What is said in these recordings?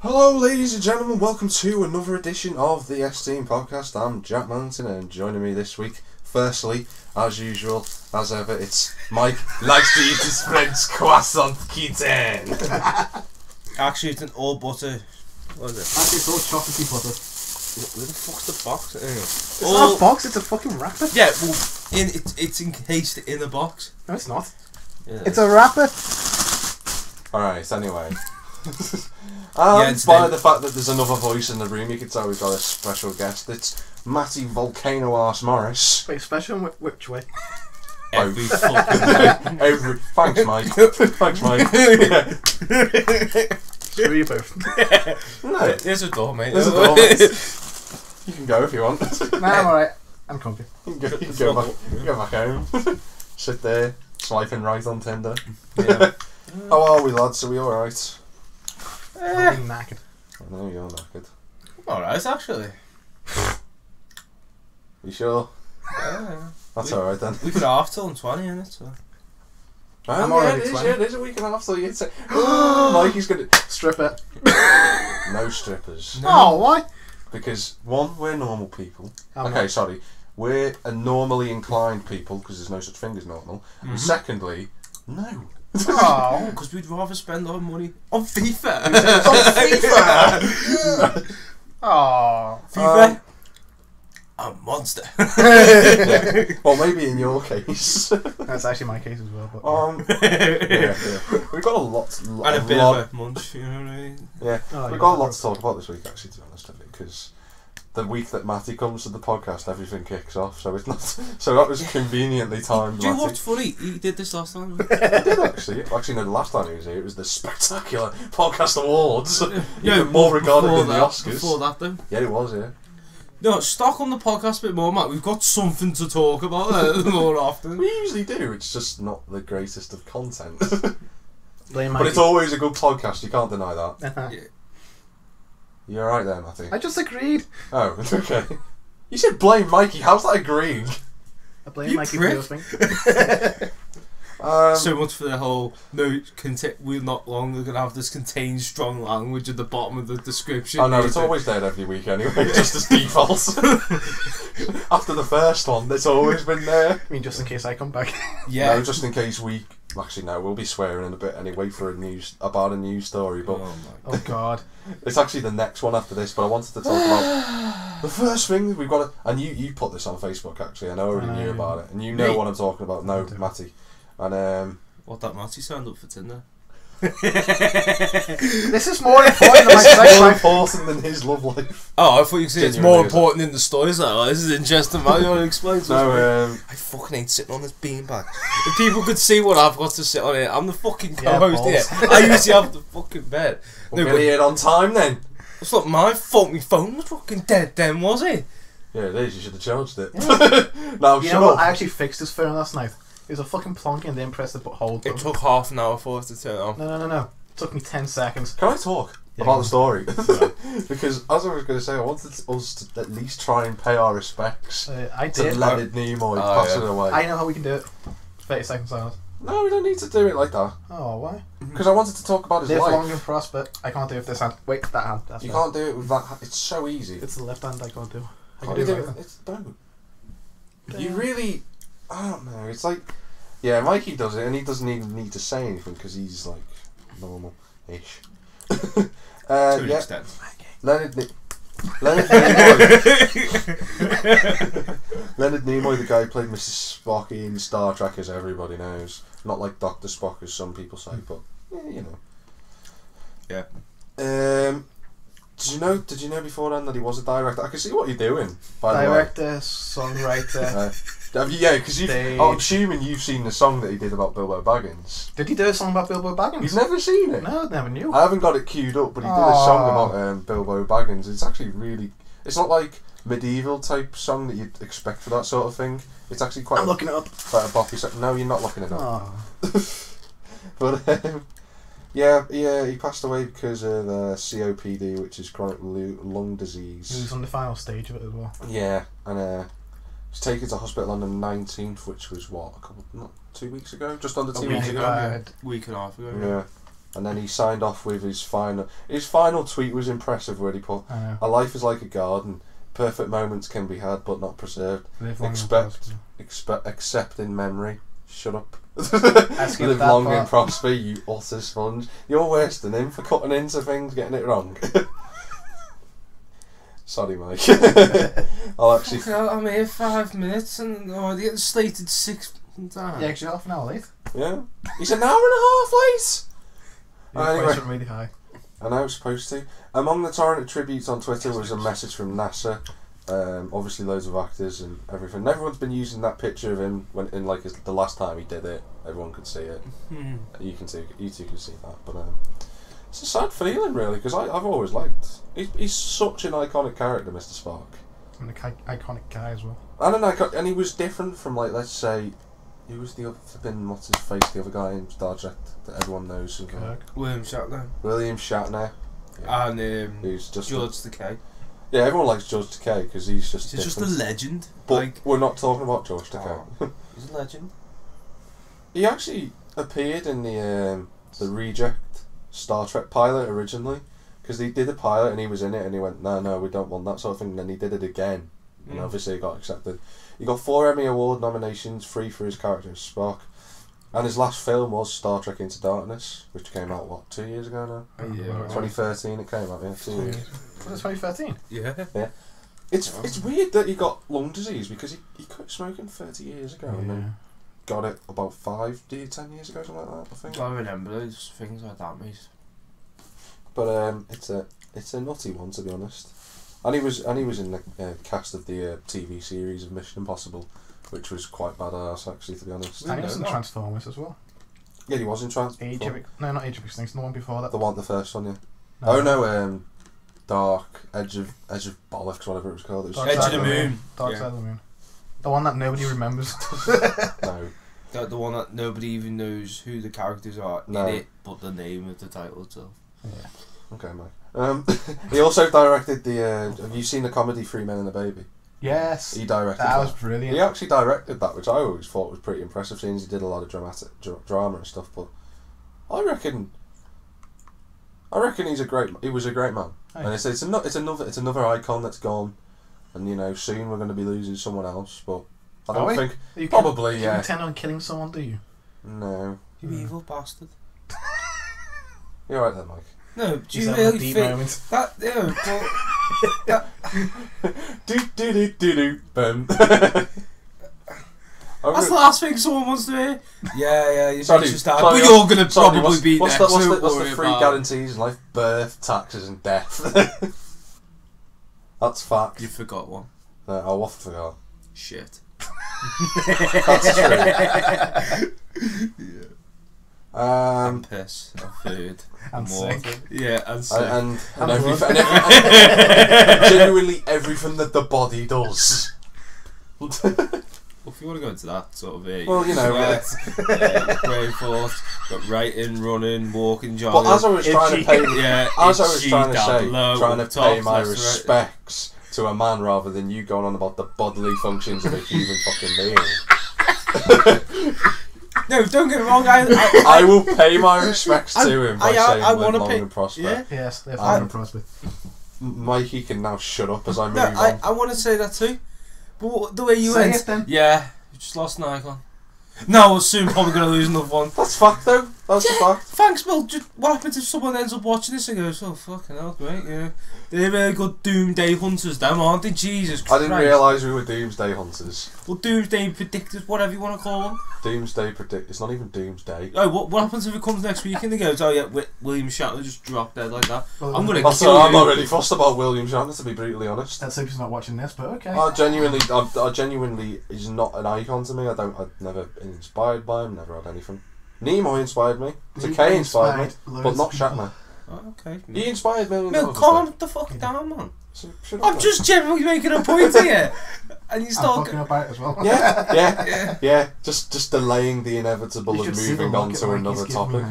Hello ladies and gentlemen, welcome to another edition of the S-Team Podcast. I'm Jack Millington and joining me this week, firstly, as usual, as ever, it's Mike likes to eat his friend's croissant Keating. Actually, it's an all butter. What is it? Actually, it's all chocolatey butter. Where the fuck's the box? It's not a box, it's a fucking wrapper. Yeah, well, it's encased in a box. No, it's not. Yeah. It's a wrapper. Alright, anyway. Yeah, By the fact that there's another voice in the room, you can tell we've got a special guest. It's Matty Volcano Morris. Wait, special in which way? Every fucking way. Thanks, Mike. Thanks, Mike. Yeah. Screw you both. No, There's a door, mate. there's a door. Mate. You can go if you want. Nah, I'm alright. I'm comfy. You can go back home. Sit there, swiping right on Tinder. Yeah. How are we, lads? Are we alright? I'm being knackered. I know you're knackered. Alright, actually. You sure? Yeah. That's alright then. We could half till 20 in it, so. Oh, I'm yeah, already it is, 20. yeah, it is a week and a half till you'd say, Mikey's gonna... Stripper. No strippers. No. Oh, why? Because, one, we're normal people. I'm Okay, not. sorry. We're a normally inclined people, because there's no such thing as normal. And secondly, no. Oh. Because we'd rather spend our money on FIFA. FIFA! Oh. FIFA? A monster. Yeah. Well, maybe in your case. That's actually my case as well. But Yeah. We've got a lot. And a bit of a munch, you know what I mean? Yeah, Oh, we've yeah. got a lot to talk about this week, actually, to be honest with you, because the week that Matty comes to the podcast, everything kicks off. So it's not. So that was conveniently timed. Do you know Matty. what's funny? He did this last time. I did actually. Actually, no. The last time he was here, it was the spectacular podcast awards. Even more regarded than the Oscars. Before that, though. Yeah, it was. Yeah. No, stock on the podcast a bit more, Matt. We've got something to talk about more often. We usually do. It's just not the greatest of content. blame But it's Mikey. always a good podcast. You can't deny that. Yeah. You're right there, Matty. I just agreed. Oh, okay. You said blame Mikey. How's that agreeing? I blame You Mikey prick. for thing. So much for the whole, no, we're not longer going to have this contained strong language at the bottom of the description. Oh no, it's always there every week anyway, just as default. After the first one, it's always been there. I mean, just in case I come back. Yeah. No, just in case we... Actually, no, we'll be swearing in a bit anyway for about a news story, but Oh, my Oh God. it's actually the next one after this, but I wanted to talk about... The first thing we've got to... And you put this on Facebook, actually, I already knew about it, and you know Me? what I'm talking about. No, Matty. And, What, that Matty signed up for Tinder? This is more important than my This is sex more life. important than his love life. Oh, I thought you said it's Genuinely more is. important than the stories. Like, oh, this is interesting, man. You want to explain to us? No, I fucking hate sitting on this beanbag. If people could see what I've got to sit on it, I'm the fucking Yeah, co-host here. balls. I usually have the fucking bed. we're No, going to but get on time then. it's not my fault. My phone was fucking dead then, was it? Yeah, it is, you should have charged it. No, You shut know what? up. I actually fixed his phone last night. It was a fucking plonky and didn't press the hold It button. took half an hour for it to turn on. No. It took me 10 seconds. Can I talk Yeah, about go the story? Yeah. Because as I was going to say, I wanted us to at least try and pay our respects I to did. Leonard Nimoy Oh, passing yeah. away. I know how we can do it. 30 seconds silence. No, we don't need to do it like that. Oh, why? Because I wanted to talk about his Live life. long and prosper. I can't do it with this hand. Wait, that hand. That's You better. can't do it with that. It's so easy. It's the left hand I can't do. I Can't can do do it. it. It's don't. You Yeah. really. I don't know. It's like. Yeah, Mikey does it, and he doesn't even need to say anything because he's like normal-ish. To an Yeah, extent. Leonard Nimoy. Leonard Nimoy, the guy who played Mr. Spock in Star Trek, as everybody knows. Not like Dr. Spock, as some people say, but yeah, you know. Yeah. Did you know before then that he was a director? I can see what you're doing. By the way. Director, songwriter. Yeah, because Stage. I'm assuming you've seen the song that he did about Bilbo Baggins. Did he do a song about Bilbo Baggins? You've never seen it? No, I never knew. I haven't got it queued up, but he did a song about Bilbo Baggins. It's actually really... It's not like medieval type song that you'd expect for that sort of thing. It's actually quite I'm looking it up. quite a boppy song. No, you're not looking it up. Oh. But yeah, he passed away because of COPD, which is chronic lung He disease. was on the final stage of it as well. Yeah, and was taken to hospital on the 19th, which was what, not 2 weeks ago, just under 2 weeks ago. bad. Week and a half ago. Yeah, And then he signed off with his final tweet was impressive, where he put, "A life is like a garden. Perfect moments can be had, but not preserved. Except in memory. Shut up. Live long and prosper, you utter sponge. You're worse than him for cutting into things, getting it wrong." Sorry, Mike. I'll actually. I'm here 5 minutes and already getting slated 6 times. Yeah, actually half an hour late. Yeah. He's an hour and a half late. Anyway, really high. I know, it's supposed to. Among the torrent tributes on Twitter was a message from NASA. Obviously, loads of actors and everything. Everyone's been using that picture of him when in like the last time he did it. Everyone could see it. You two can see that. But it's a sad feeling, really, because I've always liked. He's such an iconic character, Mr. Spock. And an iconic guy as well. And he was different from, like, let's say, who was the other what's his face, the other guy in Star Trek that everyone knows? William Shatner. Yeah. And who's just George Takei. Yeah, everyone likes George Takei because he's just. He's just a legend. But we're not talking about George Takei. He's a legend. He actually appeared in the Reject Star Trek pilot originally, because he did a pilot and he was in it and he went, no, we don't want that sort of thing. And then he did it again, and obviously he got accepted. He got 4 Emmy Award nominations, 3 for his character as Spock, and his last film was Star Trek Into Darkness, which came out 2 years ago now. 2013 it came out. Yeah, 2 years. Was it 2013? Yeah. It's weird that he got lung disease because he quit smoking 30 years ago and then got it about 10 years ago, something like that, I think. I remember those things like that, mate. But it's a nutty one, to be honest. And he was in the cast of the TV series of Mission Impossible, which was quite badass, actually, to be honest. And he was in Transformers as well. Yeah, he was in Transformers. Not Age of Extinction, the one before that. The first one, yeah. No. Dark Edge of Bollocks, whatever it was called. It was Edge of the Moon. Dark Side of the Moon. The one that nobody remembers. No. The one that nobody even knows who the characters are in it, but the name of the title itself. Yeah. Okay, Mike. He also directed the. Have you seen the comedy 3 Men and a Baby? Yes. He directed that. That was brilliant. He actually directed that, which I always thought was pretty impressive, seeing he did a lot of drama and stuff. But I reckon he was a great man, and it's another icon that's gone, and soon we're going to be losing someone else. But I don't think probably you intend on killing someone, do you? No. You evil bastard. You're right then, Mike. No, do you really think that? Yeah, but do boom. That's the last thing someone wants to hear. Yeah, you sorry, just that. But you're going to probably be what's next. What's the 3 guarantees in life? Birth, taxes, and death. That's fact. You forgot one. I what forgot? Shit. That's true. Yeah. And piss, and food, and sick. Yeah, and sick. And genuinely everything that the body does. Well, if you want to go into that sort of area, well, brain force, got writing, running, walking, jogging. But as I was trying to pay, my respects to a man rather than you going on about the bodily functions of a human fucking being. No, don't get me wrong. I will pay my respects to him by saying I live long and prosper. Yeah? Yes, live long and prosper. Mikey can now shut up as I move on. I want to say that too. But the way you say went, it then. Yeah, you just lost an icon. No, we're soon probably going to lose another one. That's fact though. That's a fact. Thanks, Bill. What happens if someone ends up watching this and goes, "Oh fucking hell, great, yeah." They're really good Doomsday Hunters, them, aren't they? Jesus Christ. I didn't realise we were Doomsday Hunters. Well, Doomsday Predictors, whatever you want to call them. Doomsday Predict. It's not even Doomsday. Oh, what happens if it comes next week and he goes, "Oh yeah, William Shatner just dropped dead like that"? Well, I'm gonna kill you. I'm not really fussed about William Shatner, to be brutally honest. Let's hope he's not watching this, but okay. I genuinely, he's not an icon to me. I've never been inspired by him. Never had anything. Nimoy inspired me. Takei inspired me, but not Shatner. Oh, okay. He inspired me. No, calm the fuck down, man. So, I'm just generally making a point here, and you start talking about it as well. Yeah. Just delaying the inevitable and moving on to another topic.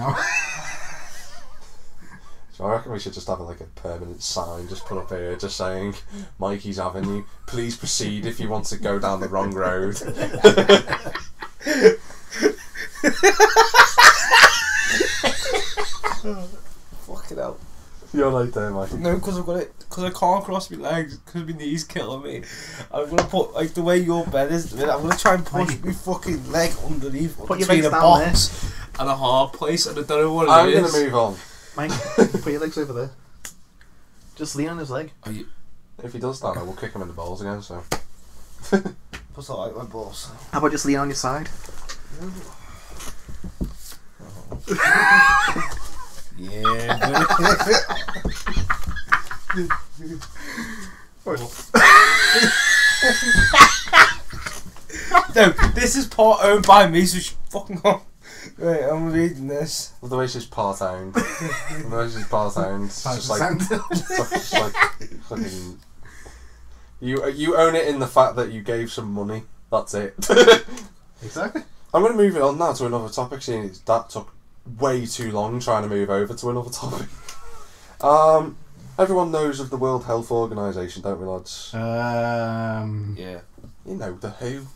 So I reckon we should just have a permanent sign just put up here, just saying Mikey's Avenue. Please proceed if you want to go down the wrong road. Fucking hell. You're right there, Mikey. No, because I can't cross my legs because my knee's killing me. I'm gonna put like the way your bed is. I'm gonna try and push my fucking leg underneath Put your between legs a down box and a hard place, and I don't know what it I'm is. gonna move on. Mike, put your legs over there. Just lean on his leg. Are you? If he does that, I will kick him in the balls again. So. What's that like my balls? How about just lean on your side? Yeah. No, this is part owned by me, so fucking on. Right, I'm reading this. The way she's part owned. The way she's part owned. It's just like, just like fucking. You own it in the fact that you gave some money. That's it. Exactly. I'm going to move it on now to another topic, seeing that took way too long trying to move over to another topic. Everyone knows of the World Health Organisation, don't we, lads? Yeah. You know, the WHO.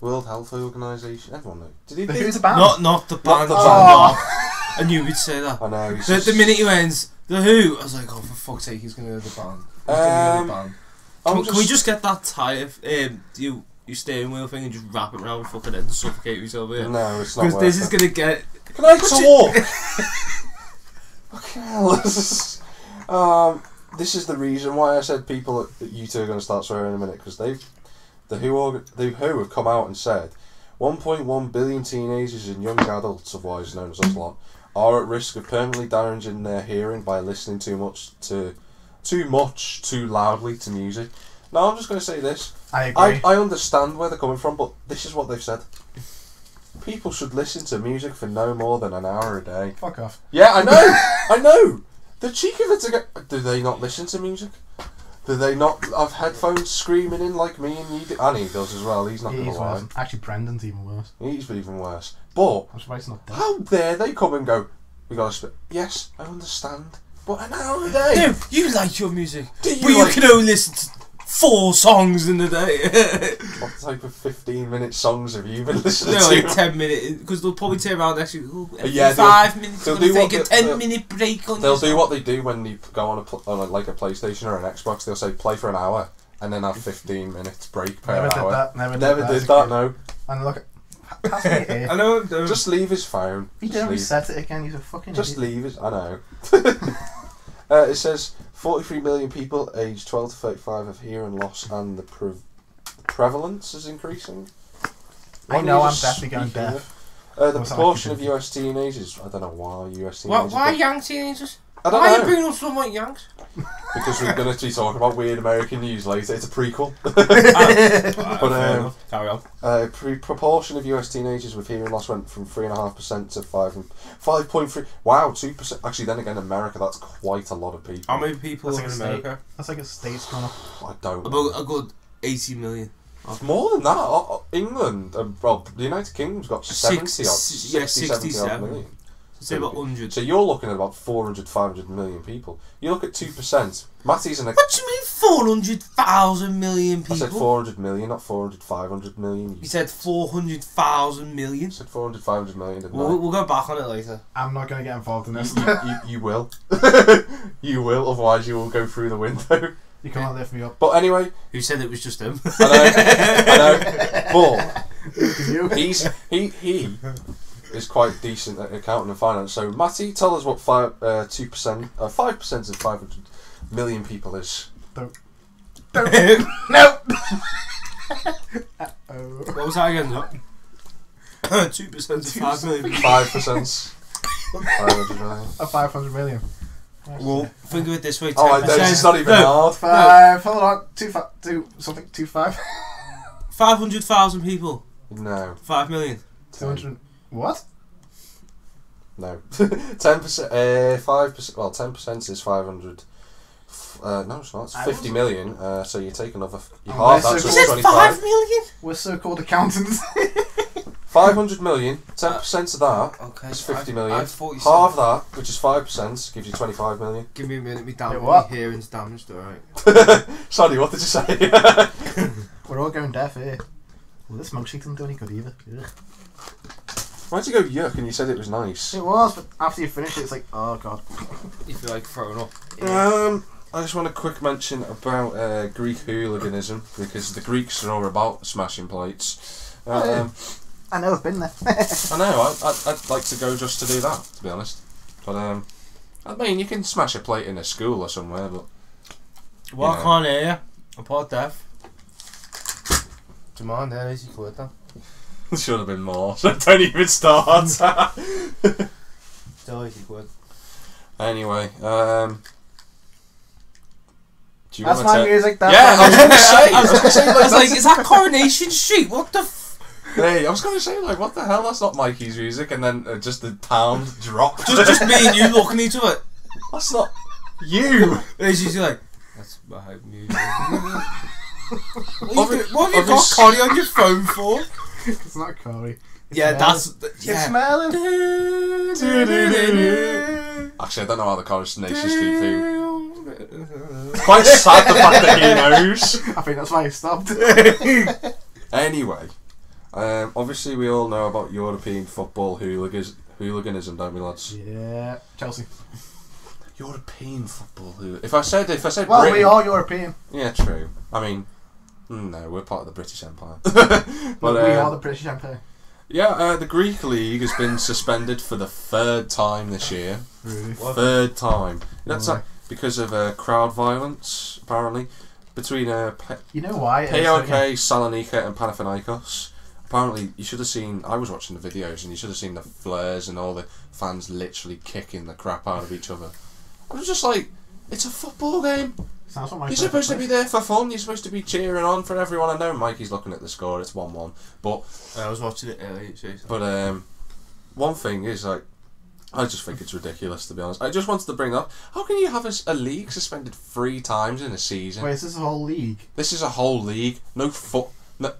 World Health Organisation. Everyone knows. Did he? The Who's a band? Not the band. the Oh. I knew you'd say that. I know. The minute you ends the Who, I was like, oh, for fuck's sake, he's gonna go the band. He's gonna go the band. Can we just get that tire, your steering wheel thing, and just wrap it around fucking head and suffocate yourself here? No, it's not. Because this is gonna get. Can I talk? Fucking hell. This is the reason why I said you two are going to start swearing in a minute, because the WHO have come out and said 1.1 billion teenagers and young adults, otherwise known as us lot, are at risk of permanently damaging their hearing by listening too loudly to music. Now I'm just going to say this. I agree. I understand where they're coming from, but this is what they've said. People should listen to music for no more than an hour a day. Fuck off. Yeah, I know. I know. The cheek of it to go. Do they not listen to music? Do they not have headphones screaming in like me and you do? And he does as well. He's not going to lie. Worse. Actually, Brendan's even worse. He's even worse. But I'm surprised he's not dead. how dare they come and go? We got to spit. Yes, I understand. But an hour a day. No, you like your music, Do you but like- you can only listen to 4 songs in a day. What type of 15-minute songs have you been listening No, to? like 10 minutes, because they'll probably turn around next week. Yeah, 5 minutes. they'll They'll do take what a 10-minute break on. They'll do what they do when you go on a PlayStation or an Xbox. They'll say play for an hour and then have 15 minutes break per hour. Never did that. No. And look, pass me here. I know. Just leave his phone. He didn't reset it again. He's a fucking Just idiot. leave it. I know. It says 43 million people aged 12 to 35 have hearing loss, and the prevalence is increasing. I know I'm definitely going deaf. The proportion of US teenagers. I don't know why US teenagers. Why young teenagers? I don't Why are you know. bringing up someone like Yanks? Because we're going to be talking about weird American news later. It's a prequel. Carry on. Proportion of US teenagers with hearing loss went from 3.5% to 5.3. Wow, 2%. Actually, then again, in America, that's quite a lot of people. How many people That's in like a America? That's like a state's gone up. I don't know. About a good 80 million. It's more than that. England, well, the United Kingdom's got 70 odd. 67 million. Say about 100. So you're looking at about 400, 500 million people. You look at 2%. Matty's in a... What do you mean 400,000 million people? I said 400 million, not 400, 500 million. You said 400,000 million? I said 400, 500 million, didn't I? We'll go back on it later. I'm not going to get involved in this. You will. You will, otherwise you will go through the window. You can't lift me up. But anyway... Who said it was just him? I know. But... You? He is quite decent at accounting and finance. So, Matty, tell us what 5% of 500 million people is. No. What was that again? 2% of 5 million. 5%. 500 million. 500 million. Well, think of it this way. 10%. Oh, it's not even hard. 5. Hold on. 25. 500,000 people. No. 5 million. 200. What? No. 10%. 5%. Well, 10% is 500. No, it's not. It's 50 million. So you take another. You half that, so You it's said 25. 5 million? We're so-called accountants. 500 million. 10% of that Okay. is 50 million. I thought you said- Half that, which is 5%, gives you 25 million. Give me a minute, Wait, my what? hearing's damaged, alright. Sorry, what did you say? We're all going deaf here. Well, this milkshake doesn't do any good either. Ugh. Why'd you go yuck and you said it was nice? It was, but after you finish it, it's like, oh god. You feel like throwing up. I just want a quick mention about Greek hooliganism, because the Greeks are all about smashing plates. I know, I've been there. I know, I'd like to go just to do that, to be honest. But, I mean, you can smash a plate in a school or somewhere, but... Well, I can't hear you. I'm part deaf. Come on, there is your quid then. There should have been more, so don't even start. Still easy quid. Anyway, do you That's want my to music, that's Yeah, my I was going to say. I was like, is that Coronation Street? What the Hey, I was going to say, like, what the hell? That's not Mikey's music, and then just the pound drop. just me and you looking at each other. That's not you. And she's like, that's my music. What have you got Connie on your phone for? It's not Corey. Yeah, that's... Yeah. Smelling. Actually, I don't know how the Coronation Street theme. It's quite sad the fact that he knows. I think that's why he stopped. Anyway, obviously we all know about European football hooliganism, don't we, lads? Yeah, Chelsea. European football hooliganism. If I said well, Britain, we are European. Yeah, true. I mean, no, we're part of the British Empire. But we are the British Empire. Yeah, the Greek league has been suspended for the third time this year. Really? Third time. That's because of crowd violence, apparently, between you know why? PAOK, Salonika and Panathinaikos. Apparently, you should have seen... I was watching the videos and you should have seen the flares and all the fans literally kicking the crap out of each other. I was just like, it's a football game. Sounds like my You're supposed to be there for fun. You're supposed to be cheering on for everyone. I know Mikey's looking at the score. It's 1-1. But I was watching it earlier. But one thing is, like, I just think it's ridiculous, to be honest. I just wanted to bring up, how can you have a league suspended 3 times in a season? Wait, is this a whole league? This is a whole league. No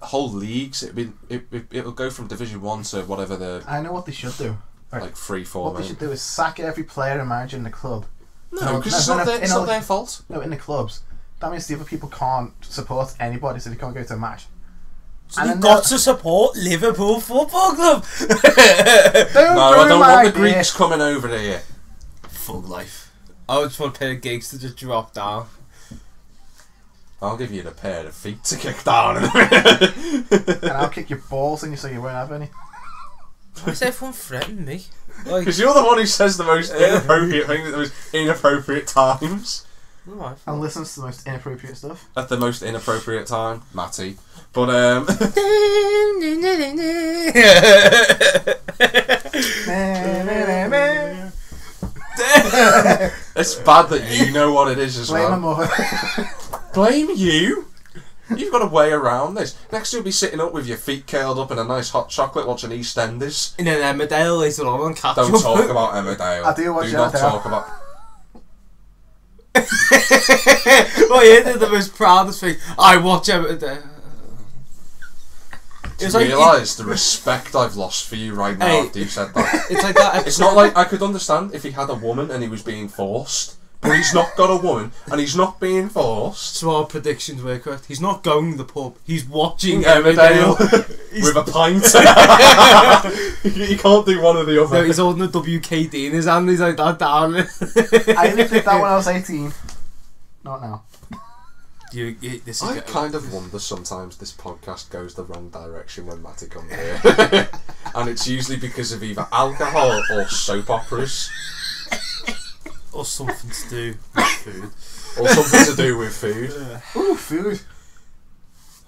whole leagues. It'll go from Division 1 to whatever the... I know what they should do. Right. Like 3-4. What they should do is sack every player and manager in the club. No, because it's not their fault. No, in the clubs. That means the other people can't support anybody, so they can't go to a match. So you've got to support Liverpool Football Club. No, I don't want the Greeks coming over here. Full life. I just want a pair of gigs to just drop down. I'll give you the pair of feet to kick down in a minute. And I'll kick your balls in you so you won't have any. Why is everyone threatening me? Because you're the one who says the most inappropriate things at the most inappropriate times. And listens to the most inappropriate stuff. At the most inappropriate time, Matty. But it's bad that you know what it is as well. Blame my mother. Blame you? You've got a way around this. Next you'll be sitting up with your feet curled up in a nice hot chocolate watching EastEnders. In an Emmerdale later on catch up. Don't talk about Emmerdale. I do watch Do not talk about... Well, yeah, they're the most proudest thing. I watch Emmerdale. Do you realise the respect I've lost for you right now after you said that? It's like that. It's not like I could understand if he had a woman and he was being forced. But he's not got a woman and he's not being forced. So our predictions were correct. He's not going to the pub. He's watching Emmerdale with a pint. He can't do one or the other. No, he's holding a WKD in his hand. He's like that down. I only did that when I was 18. Not now. I kind of wonder sometimes this podcast goes the wrong direction when Matty comes here. And it's usually because of either alcohol or soap operas. Or something to do with food. Or something to do with food. Ooh, food.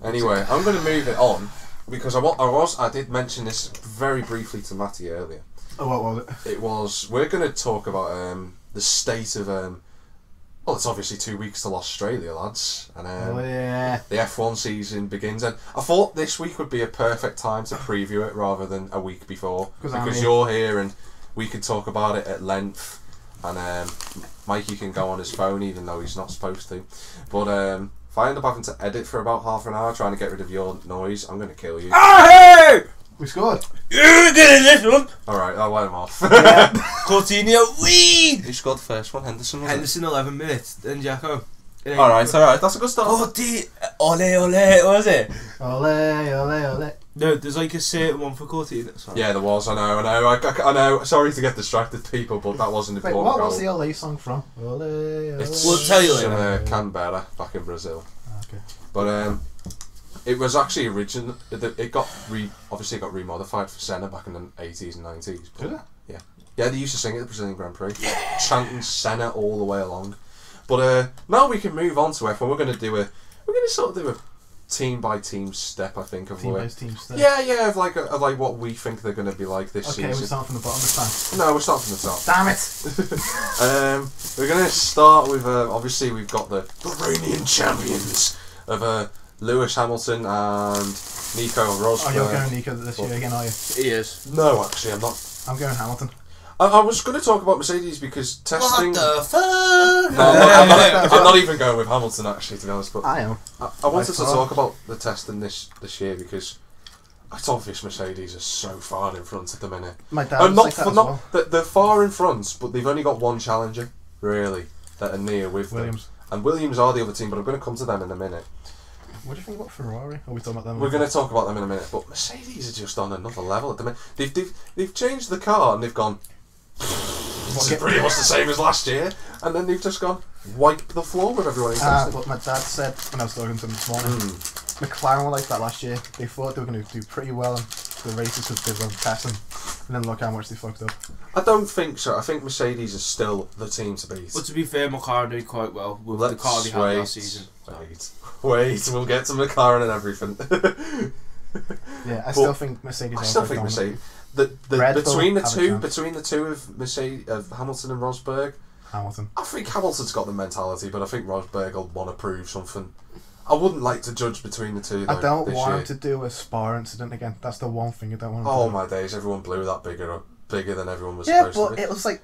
Anyway, I'm going to move it on because I did mention this very briefly to Matty earlier. Oh, what was it? We're going to talk about the state of well, it's obviously 2 weeks till Australia, lads, and the F1 season begins. And I thought this week would be a perfect time to preview it rather than a week before because you're here and we can talk about it at length. And Mikey can go on his phone even though he's not supposed to. But if I end up having to edit for about half an hour trying to get rid of your noise, I'm going to kill you. Hey! We scored. You did this one. Alright, I'll let him off. Yeah. Coutinho, weed! Who scored the first one? Henderson, was Henderson, 11 minutes. Then Jacko. Alright, that's a good start. Ole, ole, what was it? Ole, ole, ole. No, there's like a certain one for Cortina. Yeah, there was. I know. Sorry to get distracted, people, but that wasn't Wait, important. what was the LA song from? Ole, It's We'll tell you later. from Canberra, back in Brazil. Okay. But it was actually original. It got obviously got remodified for Senna back in the 80s and 90s. But, Did it? Yeah. Yeah, they used to sing it at the Brazilian Grand Prix, chanting Senna all the way along. But now we can move on to F1. We're going to sort of do a team by team step, I think, of Team by team step. Yeah, of like what we think they're going to be like this season. Okay, we start from the bottom this time. No, we're starting from the top. Damn it! We're going to start with obviously we've got the reigning champions of Lewis Hamilton and Nico Rosberg. Oh, you're going Nico this year again, are you? He is. No, actually, I'm not. I'm going Hamilton. I was going to talk about Mercedes because testing. What the fuck? No, I'm not even going with Hamilton actually, to be honest. But I am. I wanted to talk about the testing this year because it's obvious Mercedes are so far in front at the minute. My dad was like that as well. They're far in front, but they've only got one challenger really that are near with Williams. them. And Williams are the other team, but I'm going to come to them in a minute. What do you think about Ferrari? Are we talking about them? We're going to talk about them in a minute, but Mercedes are just on another level at the minute. They've changed the car and they've gone. It's pretty much the same as last year, and then they've just gone wipe the floor with everyone. What my dad said when I was talking to him this morning. McLaren were like that last year. They thought they were going to do pretty well in the races because they were testing, and then look how much they fucked up. I don't think so. I think Mercedes is still the team to beat. But to be fair, McLaren did quite well with the car they had last season. Wait, we'll get to McLaren and everything. Yeah, I still think Mercedes. Mercedes. Between the two of Mercedes, of Hamilton and Rosberg, Hamilton. I think Hamilton's got the mentality, but I think Rosberg will want to prove something. I wouldn't like to judge between the two. Though, I don't want him to do a Spa incident again. That's the one thing I don't want him to do. Oh my days! Everyone blew that bigger than everyone was supposed to. Yeah, but it was like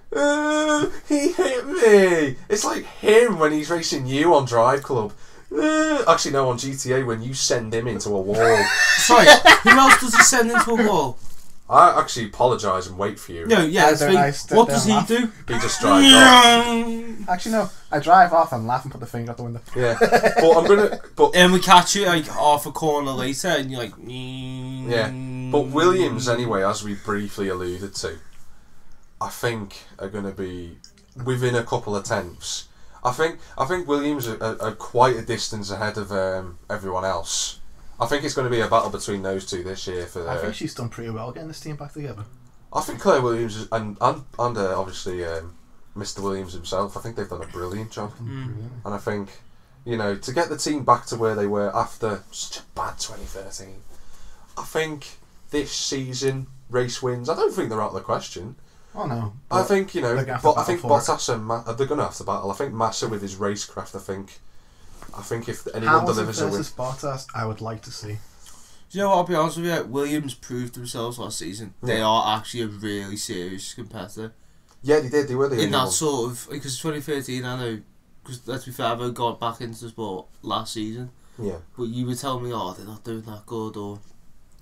he hit me. It's like him when he's racing you on Drive Club. Actually, no, on GTA when you send him into a wall. Sorry, who else does he send into a wall? I actually apologise and wait for you. No, yeah, what does he do? He just drives off. Actually, no. I drive off and laugh and put the finger out the window. Yeah, but I'm gonna. And we catch you like half a corner later, and you're like, yeah. But Williams, anyway, as we briefly alluded to, I think are going to be within a couple of tenths. I think Williams are quite a distance ahead of everyone else. I think it's going to be a battle between those two this year. I think she's done pretty well getting this team back together. I think Claire Williams and obviously Mr. Williams himself, I think they've done a brilliant job. And I think, to get the team back to where they were after such a bad 2013, I think this season race wins. I don't think they're out of the question. Oh no! I think I think Bottas and they're going to have to battle. I think Massa with his racecraft. I think if anyone delivers a win, Bottas, I would like to see. Do you know what? I'll be honest with you. Williams proved themselves last season. Yeah. They are actually a really serious competitor. Yeah, they did. They were the in that one. Sort of because 2013. I know because let's be fair, I got back into the sport last season. Yeah. But you would tell me, they're not doing that good,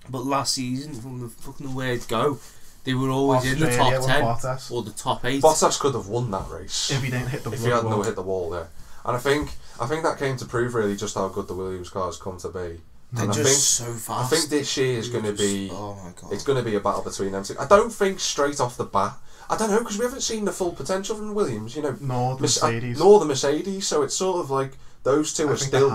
but last season from the fucking word go, they were always in the top 10 Bottas. or the top 8. Bottas could have won that race if he didn't hit the wall. If he hadn't hit the wall there. And I think that came to prove really just how good the Williams cars come to be. They're just so fast. I think this year is going to be. Oh my god! It's going to be a battle between them two. I don't think straight off the bat. I don't know because we haven't seen the full potential from Williams. Nor the Mercedes. Nor the Mercedes. So it's sort of like those two are still.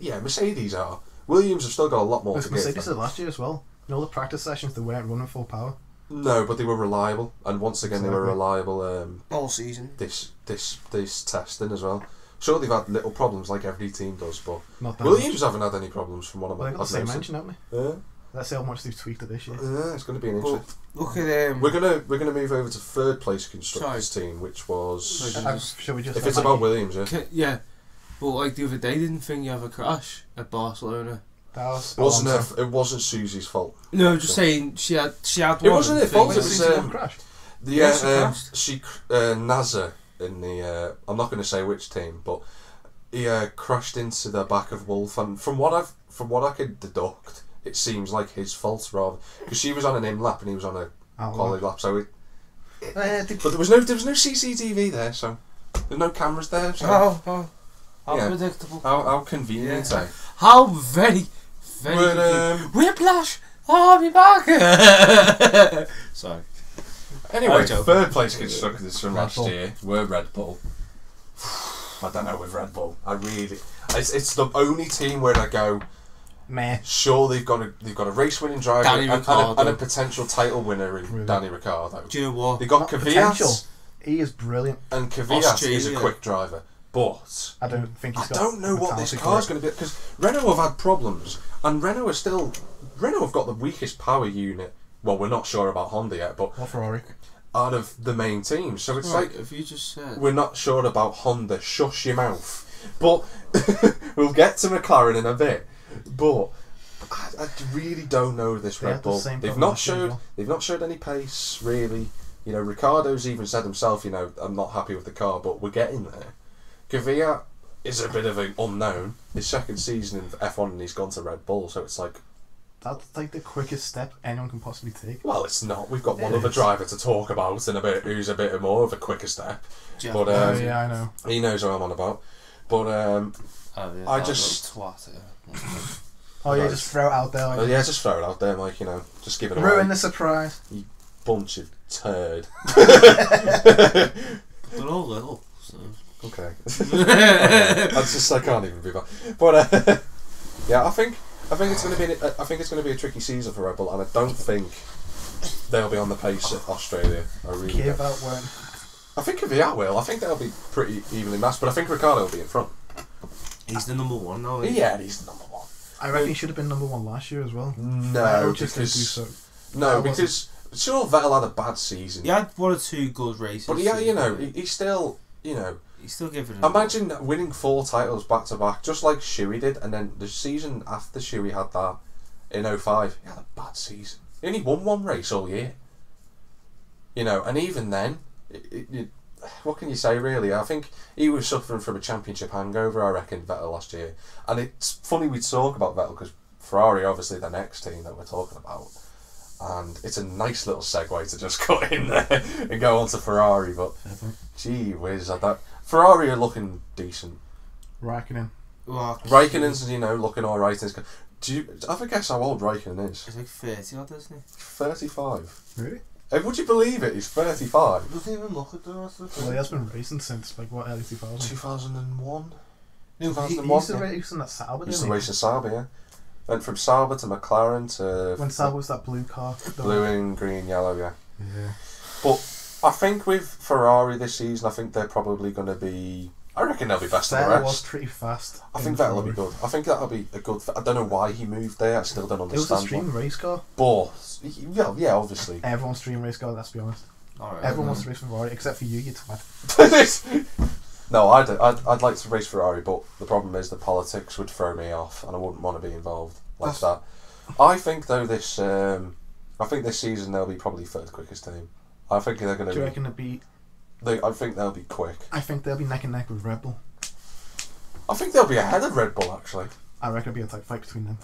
Yeah, Mercedes are. Williams have still got a lot more to give. Mercedes did last year as well. In all the practice sessions, they weren't running full power. No, but they were reliable, and once again they were reliable. All season. This testing as well. Sure, they've had little problems like every team does, but Williams haven't had any problems from what I'm. Well, they've got the same engine, haven't they? Yeah. Let's see how much they've tweaked it this year. Yeah, it's going to be an interesting. Look at We're gonna move over to third place constructors team, which was. Shall we just? If it's about Williams, yeah. But like the other day, didn't think you have a crash at Barcelona? That it wasn't Susie's fault. No, just saying she had one. It wasn't her fault. It was crash. She Nazar in the. I'm not going to say which team, but he crashed into the back of Wolf, and from what I could deduct, it seems like his fault rather because she was on an in lap and he was on a quality lap. So but there was no CCTV there, so there's no cameras there. So how predictable. How convenient. Yeah. How very, Very confused. Whiplash! I'll be back! Sorry. Anyway, third place constructors from last year were Red Bull. I don't know with Red Bull. It's the only team where I go, meh. Sure, they've got a race winning driver and a potential title winner in Danny Ricciardo. Do you know what? They've got Kvyat. He is brilliant. And Kvyat is a quick driver. But I don't think he's got. I don't know what this car's going to be, because Renault have had problems, and Renault have got the weakest power unit. Well, we're not sure about Honda yet, but Ferrari. Out of the main teams, so it's like if you just said we're not sure about Honda. Shush your mouth. But we'll get to McLaren in a bit. But I really don't know this Red Bull. They've not showed any pace really. You know, Ricciardo's even said himself, you know, I'm not happy with the car, but we're getting there. Kvyat is a bit of an unknown. His second season in F1 and he's gone to Red Bull, so it's like... That's like the quickest step anyone can possibly take. Well, it's not. We've got one other driver to talk about in a bit who's a bit more of a quicker step. Jeff, but yeah, I know. He knows what I'm on about. But I just... Oh yeah, just throw it out there. Like yeah, just throw it out there, Mike, you know. Just give it away. Ruin the surprise. You bunch of turd. They're all little, so... Okay. I can't even be back. But yeah, I think it's going to be a tricky season for Red Bull, and I don't think they'll be on the pace at Australia. I really don't. I think Kvyat will. I think they'll be pretty evenly matched, but I think Ricciardo will be in front. He's the number one now. Yeah, he's the number one. I reckon he should have been number one last year as well. No, because sure, Vettel had a bad season. He had 1 or 2 good races. But yeah, you know, he's still, you know. He's still giving it. Imagine winning 4 titles back to back, just like Shuey did, and then the season after Shuey had that in 05, he had a bad season. He only won 1 race all year. You know, and even then, what can you say really? I think he was suffering from a championship hangover, I reckon, Vettel last year. And it's funny we talk about Vettel because Ferrari obviously the next team that we're talking about. And it's a nice little segue to just cut in there and go on to Ferrari, but gee whiz, Ferrari are looking decent. Raikkonen's, you know, looking alright. I have a guess how old Raikkonen is? He's like 30 odd, isn't he? 35. Really? Would you believe it? He's 35. He doesn't even look at the rest of the Well, he has been racing since, like, what, early 2000? 2001? No, 2001, he used to race in that Sauber, He used to race in Sauber, yeah. Went from Sauber to McLaren to... When Sauber was that blue car. Blue and green, yellow, yeah. Yeah. But I think with Ferrari this season, I think they're probably going to be... I reckon they'll be best of the rest. Vettel was pretty fast. I think Vettel will be good. I think that'll be a good... I don't know why he moved there. I still don't understand. It was a stream race car. But, yeah, obviously. Everyone's stream race car, let's be honest. Right, everyone wants to race Ferrari, except for you twat. No, I'd like to race Ferrari, but the problem is the politics would throw me off, and I wouldn't want to be involved like that. I think though this season they'll be probably 3rd quickest team. I think they're going to. Do you reckon it'll be? I think they'll be quick. I think they'll be neck and neck with Red Bull. I think they'll be ahead of Red Bull actually. I reckon it'll be a tight fight between them.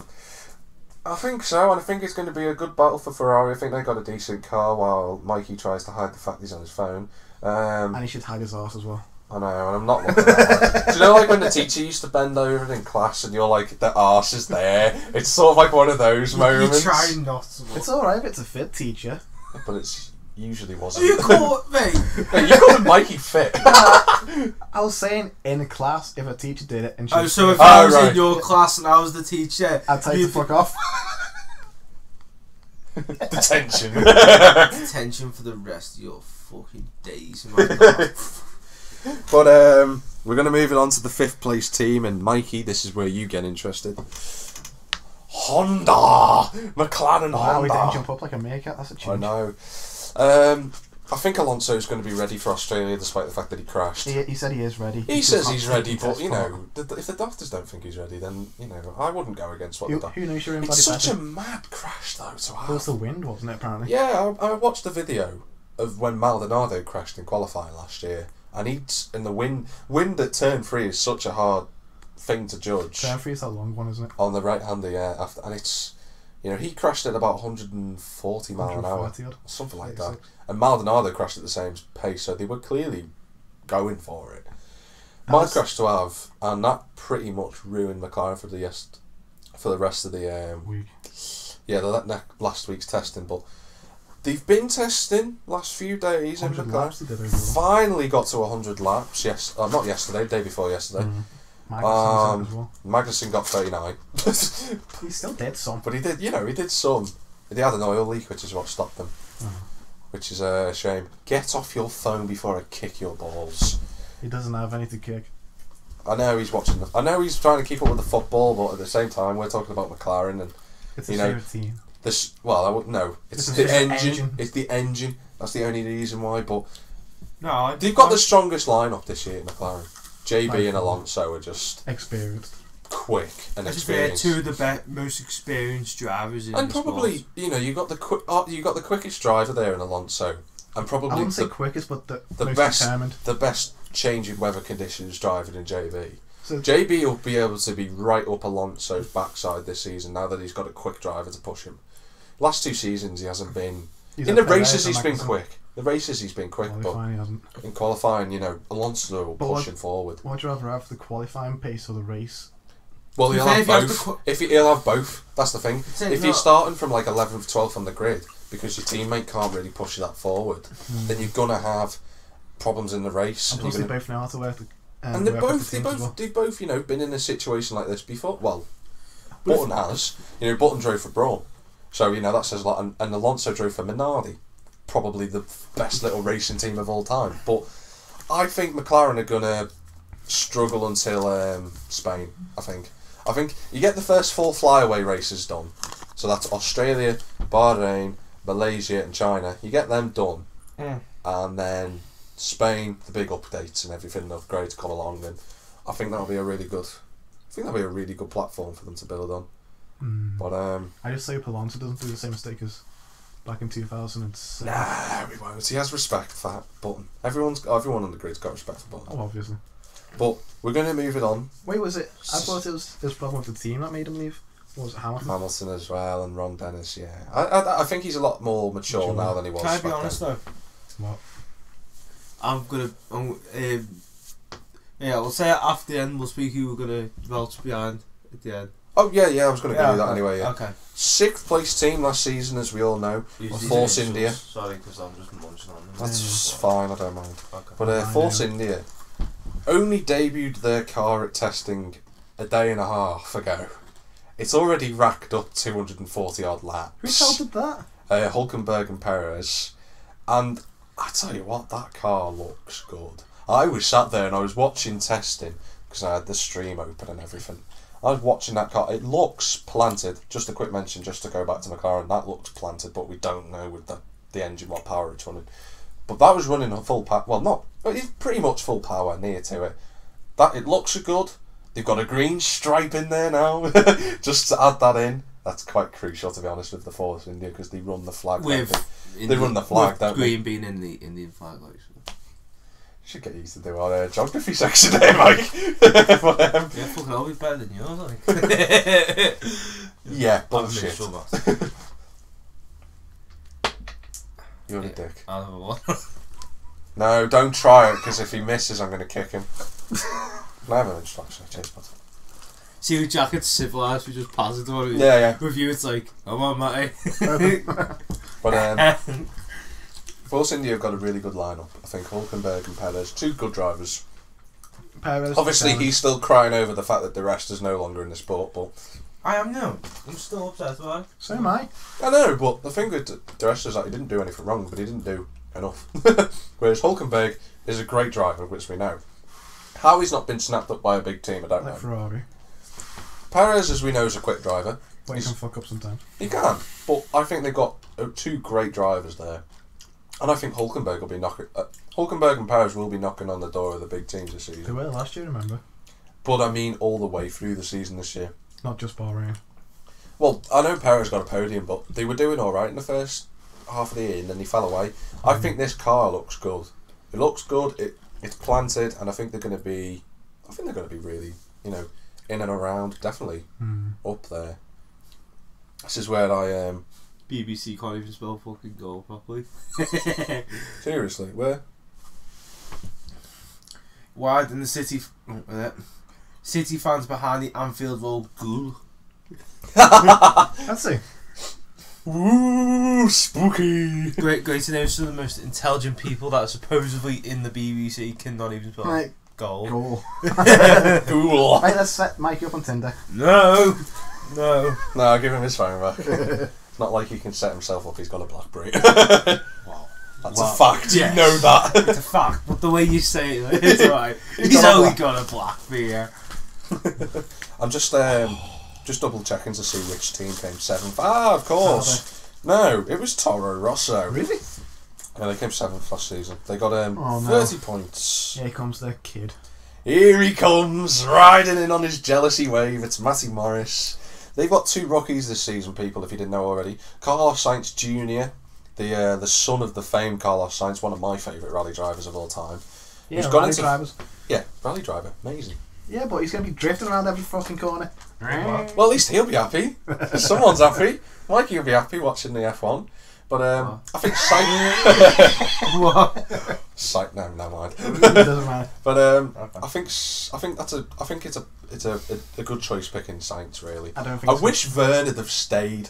I think so, and I think it's going to be a good battle for Ferrari. I think they've got a decent car while Mikey tries to hide the fact he's on his phone. And he should hide his arse as well. I know, and I'm not looking at that. Do you know, like when the teacher used to bend over in class and you're like, the arse is there? It's sort of like one of those moments. You try not to. It's alright if it's a fit teacher. But it's usually wasn't. You call me? Hey, you called Mikey fit. I was saying in class if a teacher did it and she so if I was in your class and I was the teacher, I'd tell you to fuck off. Detention. Detention for the rest of your fucking days. But we're going to move it on to the 5th place team, and Mikey, this is where you get interested. Honda! McLaren Honda! We didn't jump up like a meerkat, that's a change. I know. I think Alonso's going to be ready for Australia despite the fact that he crashed. He said he is ready. He says he's ready, but, you know, if the doctors don't think he's ready, then, you know, I wouldn't go against what the doctors... Who knows you're in It's such a mad crash, though, to have. It was the wind, wasn't it, apparently? Yeah, I watched the video of when Maldonado crashed in qualifying last year, and the wind at turn 3 is such a hard thing to judge. Turn 3 is that long one, isn't it? On the right-hander, yeah, and it's... You know, he crashed at about 140 mile an hour, something like that. And Maldonado crashed at the same pace, so they were clearly going for it. Mad crash to have, and that pretty much ruined McLaren for the for the rest of the week. Yeah, last week's testing, but they've been testing last few days. 100 laps they did overall. Finally got to 100 laps. Yes, not yesterday, day before yesterday. Magnussen got 39. He still did some, but he did some. They had an oil leak, which is what stopped them. Which is a shame. Get off your phone before I kick your balls. He doesn't have any to kick. I know he's watching. I know he's trying to keep up with the football, but at the same time, we're talking about McLaren and it's a third team. I wouldn't know. It's the engine. It's the engine. That's the only reason why. But no, they've got the strongest lineup this year, McLaren. JB and Alonso are just experienced, quick and experienced. They're two of the most experienced drivers in and the probably sport. you got the quickest driver there in Alonso, and probably I wouldn't say quickest, but the most best, determined. the best changing weather conditions driving in JB. So JB will be able to be right up Alonso's backside this season now that he's got a quick driver to push him. Last 2 seasons he hasn't been. In the races he's been quick. But he hasn't. In qualifying, Alonso will push him forward. What would you rather have, the qualifying pace or the race? Well, he'll have both. He'll have both. That's the thing. If you're starting from like 11th, 12th on the grid because your teammate can't really push you that forward, then you're gonna have problems in the race. And plus, they both know how to work. And they've both, been in a situation like this before. Well, Button has. Button drove for Braun, so that says a lot. And Alonso drove for Minardi, probably the best little racing team of all time. But I think McLaren are gonna struggle until Spain. I think you get the first 4 flyaway races done. So that's Australia, Bahrain, Malaysia, and China. You get them done, and then Spain, the big updates and everything, the upgrades come along, and I think that'll be a really good. Platform for them to build on. But I just hope Alonso doesn't do the same mistake as back in 2007. Nah, we won't. He has respect for that Button. Everyone on the grid's got respect for Button. Oh, obviously. But we're going to move it on. Wait, was it? I thought it was this problem with the team that made him leave. Or was it Hamilton? Hamilton as well, and Ron Dennis. Yeah, I think he's a lot more mature now than he was. Can I be honest though? What? We'll say it after the end. We'll speak who we're gonna belch behind at the end. Oh yeah, I was going to do that anyway. Yeah. Okay. 6th place team last season, as we all know, Force India. Sorry, because I'm just munching on them. That's fine. I don't mind. Okay. But Force India only debuted their car at testing a day and a half ago. It's already racked up 240 odd laps. Who touted that? Hülkenberg and Perez. And I tell you what, that car looks good. I was sat there and I was watching testing because I had the stream open and everything. I was watching that car. It looks planted. Just a quick mention, just to go back to McLaren, that looks planted, but we don't know with the engine what power it's running. But that was running at full power. Well, it's pretty much full power, near to it. It looks good. They've got a green stripe in there now, just to add that in. That's quite crucial, to be honest, with the Force India, because they run the flag. They run the flag, don't they? Green being in the Indian flag, like. Should get used to do our geography section there, Mike. Yeah, fucking I'll be better than yours, like. Yeah, bullshit. You're a dick. I'll have a one. No, don't try it, because if he misses, I'm going to kick him. I have an instruction, cheers, bud. See, with Jacket's civilised, we just pass it to him. Yeah. With you, it's like, come on, Matty. But, Force India have got a really good lineup. I think Hülkenberg and Perez, 2 good drivers. Perez. Obviously, he's still crying over the fact that the rest is no longer in the sport, but... I am now. I'm still upset about it. So am I. I know, but the thing with the rest is that he didn't do anything wrong, but he didn't do enough. Whereas Hülkenberg is a great driver, which we know. How he's not been snapped up by a big team, I don't know. Ferrari. Perez, as we know, is a quick driver. But he can fuck up sometimes. He can, but I think they've got 2 great drivers there. And I think Hülkenberg will be knocking... Hülkenberg and Perez will be knocking on the door of the big teams this season. They were last year, remember? But I mean all the way through the season this year. Not just Bahrain. Well, I know Perez got a podium, but they were doing alright in the first half of the year and then he fell away. I think this car looks good. It looks good, it's planted, and I think they're going to be really, in and around, definitely up there. This is where I BBC can't even spell fucking goal properly. Seriously, where? Wide in the City fans behind the Anfield Road goal. Let's see. Ooh, spooky. Great to know some of the most intelligent people that are supposedly in the BBC cannot even spell goal. Cool. Cool. Right, let's set Mikey up on Tinder. No, No, give him his phone back. It's not like he can set himself up. He's got a BlackBerry. Wow. That's a fact. Yes. You know that. It's a fact, but the way you say it, it's alright. He's only got a BlackBerry. I'm just double checking to see which team came 7th. Ah, of course. No, it was Toro Rosso. Really? Yeah, they came 7th last season. They got 30 points. Here comes the kid. Here he comes, riding in on his jealousy wave. It's Matty Morris. They've got 2 rookies this season, people, if you didn't know already. Carlos Sainz Jr., the son of the famed Carlos Sainz, one of my favourite rally drivers of all time. Yeah, rally drivers. Yeah, rally driver. Amazing. Yeah, but he's going to be drifting around every fucking corner. Well, at least he'll be happy. Someone's happy. Mikey will be happy watching the F1. But I think Sainz. What? No, never mind. It doesn't matter. But Okay. I think it's a good choice picking Sainz, really. I wish Verne would have stayed,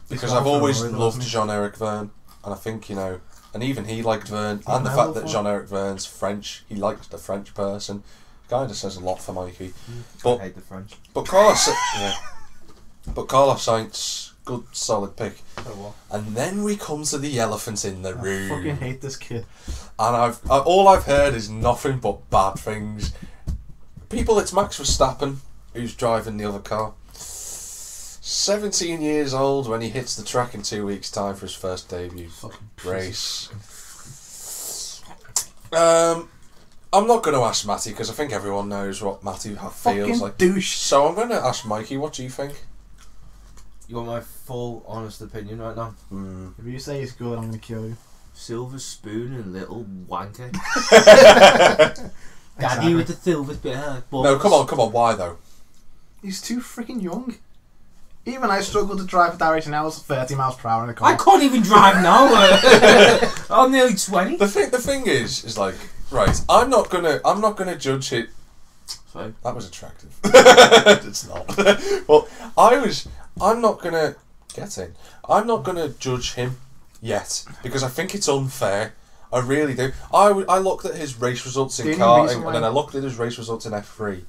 because I've always loved Jean-Eric Verne, and I think, you know, and even he liked Verne, and the fact that Jean-Eric Verne's French, he likes the French person, kind of says a lot for Mikey. But I hate the French. But Carlos Sainz, good solid pick. And then we come to the elephant in the room. I fucking hate this kid. And all I've heard is nothing but bad things. People, it's Max Verstappen who's driving the other car. 17 years old when he hits the track in 2 weeks' time for his first debut race. I'm not going to ask Matty because I think everyone knows what Matty feels like. Douche. So I'm going to ask Mikey, what do you think? You want my full, honest opinion right now? If you say he's good, I'm going to kill you. Silver spoon and little wanker. Daddy with the silver spoon. No, come on, why though? He's too freaking young. Even I struggle to drive at that rate now. It's 30 miles per hour in a car. I can't even drive now. I'm nearly 20. The thing is like, right, I'm not gonna judge it. Sorry. That was attractive. It's not. Well, I'm not gonna judge him yet because I think it's unfair. I really do. I looked at his race results in karting, and then I looked at his race results in F3.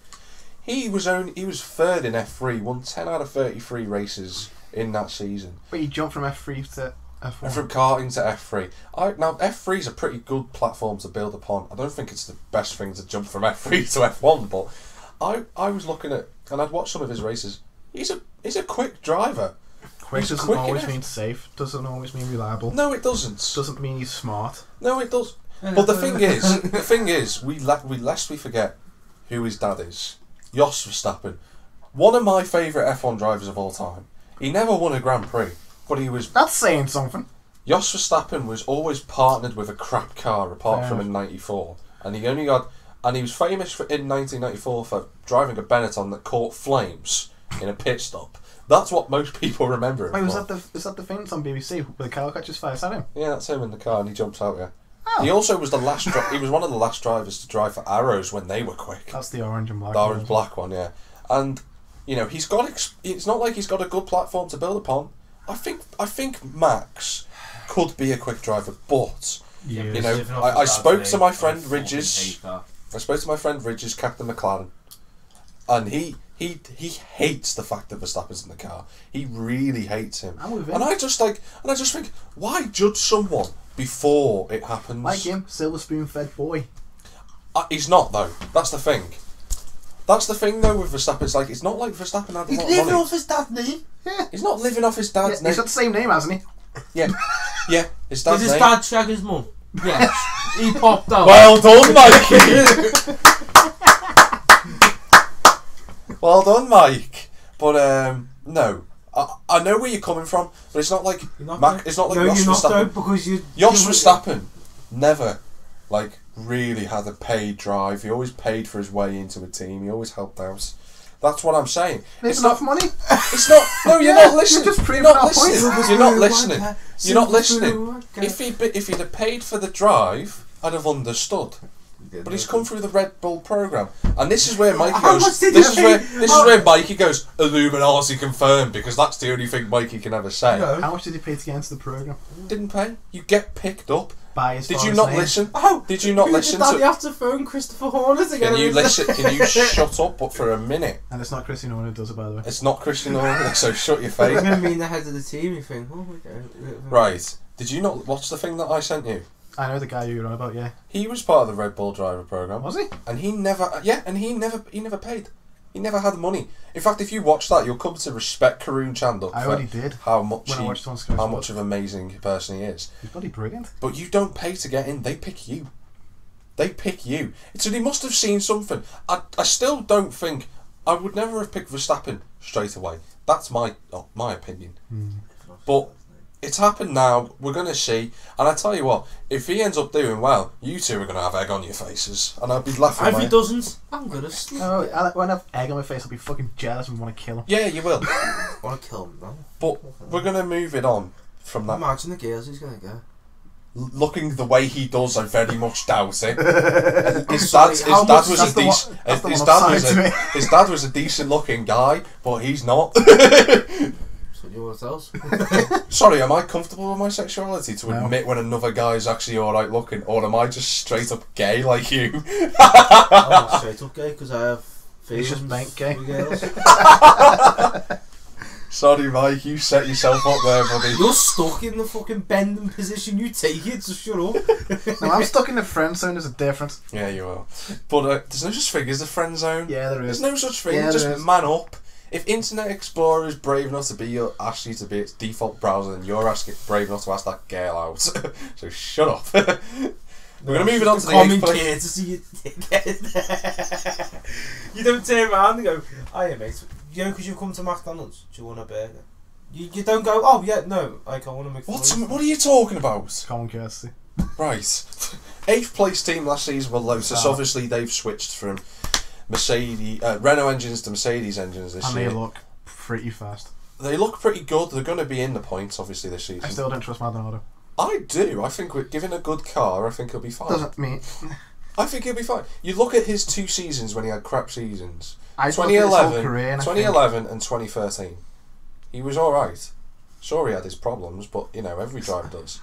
He was third in F3, won 10 out of 33 races in that season. But he jumped from F3 to F1. And from karting to F3. Now, F3 is a pretty good platform to build upon. I don't think it's the best thing to jump from F3 to F1, but I was looking at, and I'd watched some of his races. He's a quick driver. Quick doesn't always mean safe. Doesn't always mean reliable. No, it doesn't. Doesn't mean he's smart. No, it does. But the thing is, lest we forget who his dad is. Jos Verstappen, one of my favourite F1 drivers of all time. He never won a Grand Prix, but he was. That's saying something. Jos Verstappen was always partnered with a crap car, apart from in '94, and he was famous in 1994 for driving a Benetton that caught flames in a pit stop. That's what most people remember him. Wait, was that the famous on BBC where the car catches fire? Is that him? Yeah, that's him in the car, and he jumps out. Yeah. Oh. He also was he was one of the last drivers to drive for Arrows when they were quick. That's the orange and black. The orange black one, yeah. And you know, it's not like he's got a good platform to build upon. I think Max could be a quick driver, but you know, I spoke to my friend Ridges. I spoke to my friend Ridges, Captain McLachlan, and he hates the fact that Verstappen's in the car. He really hates him. And I just think, why judge someone before it happens? Like him, silver spoon fed boy. He's not though. That's the thing. That's the thing though with Verstappen. It's like, it's not like Verstappen had a lot of money. He's living off his dad's name. Yeah. He's not living off his dad's name. He's got the same name, hasn't he? Yeah. Yeah. His dad's Did his name. dad shag his mum? Yes. He popped out. Well done, Mikey. Well done, Mike. But no, I know where you're coming from, but it's not like it's not like Jos Verstappen. Because Jos Verstappen never really had a paid drive. He always paid for his way into a team. He always helped out. That's what I'm saying. It's enough money. It's not. No, you're not listening. You're just You're not listening. point. You're not listening. You're not listening. If he'd have paid for the drive, I'd have understood. But he's come through the Red Bull program, and this is where Mikey How much goes. did This he is pay? where Mikey goes. Illuminati confirmed, because that's the only thing Mikey can ever say. No. How much did he pay to get into the program? Didn't pay. You get picked up. By his Did you father's not name. listen? Oh, Did you not who listen did that? to? You have to phone Christopher Horner to get Can him you in. listen? Can you shut up? But for a minute, And it's not Christian Horner who does it, by the way. it's not Christian Horner, so shut your It's face. going to mean the head of the team. You think, oh, okay. Right? Did you not watch the thing that I sent you? I know the guy you're on about, yeah. He was part of the Red Bull driver program, Was he? and he never paid. He never had money. In fact, if you watch that, you'll come to respect Karun Chandler I for already did. how much When I watched it on Sky how Sports. much of an amazing person he is. He's bloody brilliant. But you don't pay to get in; they pick you. They pick you. So they must have seen something. I still don't think I would never have picked Verstappen straight away. That's my opinion. But it's happened now. We're gonna see. And I tell you what, if he ends up doing well, you two are gonna have egg on your faces, and I'll be laughing. If he doesn't, I'm going to sleep. Oh, when I have egg on my face, I'll be fucking jealous and want to kill him. Yeah, you will. I want to kill him now. But we're gonna move it on from that. Imagine the girls he's going to get. Looking the way he does, I very much doubt it. His sorry, dad how much- was a that's the one- decent. that's the His one dad upside was to me. his dad was a decent looking guy, but he's not. So you want else? Sorry, am I comfortable with my sexuality to No. admit when another guy's actually alright looking, or am I just straight up gay like you? I'm not straight up gay because I have He's just feelings bank gay. with girls. Sorry, Mike, you set yourself up there, buddy. You're stuck in the fucking bending position. You take it, so shut up. No, I'm stuck in the friend zone. There's a difference. Yeah, you are. But there's no such thing as the friend zone. Yeah, there There's is. no such thing. Yeah, Just there is. man up. If Internet Explorer is brave enough to ask you to be its default browser, then you're brave enough to ask that girl out. So shut up. We're going to move it on to the common 8th place. courtesy, you dickhead. You don't turn around and go, "Hiya, mate. You know, because you've come to McDonald's. Do you want a burger?" You don't go, "Oh yeah, no. Like I want a McDonald's." What are you talking about? Common courtesy. Right. 8th place team last season were Lotus. Oh. Obviously, they've switched from Renault engines to Mercedes engines this And year. they look pretty fast. They look pretty good. They're going to be in the points, obviously, this season. I still don't trust Maldonado. I do. I think with given a good car, I think he'll be fine. Doesn't mean. I think he'll be fine. You look at his 2 seasons when he had crap seasons. I look at his whole 2011, career and I think 2011 and 2013. He was alright. Sure, he had his problems, but, you know, every driver does.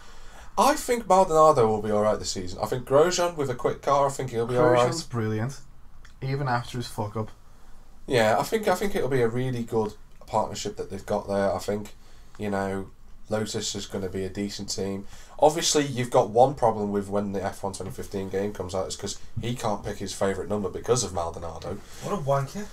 I think Maldonado will be alright this season. I think Grosjean, with a quick car, I think he'll be alright. Grosjean's brilliant, even after his fuck up. Yeah, I think it'll be a really good partnership that they've got there. I think, you know, Lotus is going to be a decent team. Obviously, you've got one problem with when the F1 2015 game comes out, is because he can't pick his favourite number because of Maldonado. What a wanker.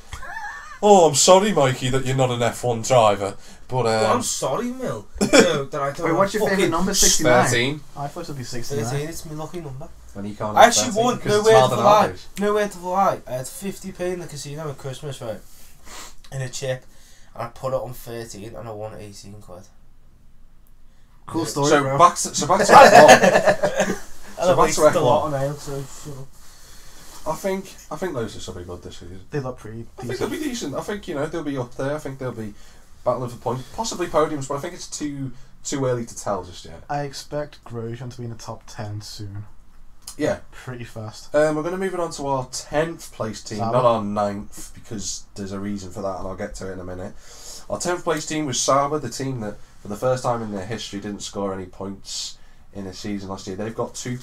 Oh, I'm sorry, Mikey, that you're not an F1 driver, but Well, I'm sorry, Mill. No, that I don't. Wait, what's your fucking favourite number? 69. 13. I thought it would be 13. 69. It's my lucky number. And he can't. I have actually 13 won. because No it's word to lie. Maldonado's. No word to lie. I had 50p in the casino at Christmas, right? In a chip, and I put it on 13, and I won 18 quid. Cool story, So bro. back to F1. And So I back to wasted a F1. lot on ale, so shut up. I think Lotus will be good this season. They look pretty I think they'll decent. be decent. I think, you know, they'll be up there. I think they'll be battling for points, possibly podiums, but I think it's too early to tell just yet. I expect Grosjean to be in the top 10 soon. Yeah. Pretty fast. We're going to move it on to our 10th place team, Sauber. not our 9th, because there's a reason for that, and I'll get to it in a minute. Our 10th place team was Sauber, the team that, for the first time in their history, didn't score any points in a season last year. They've got two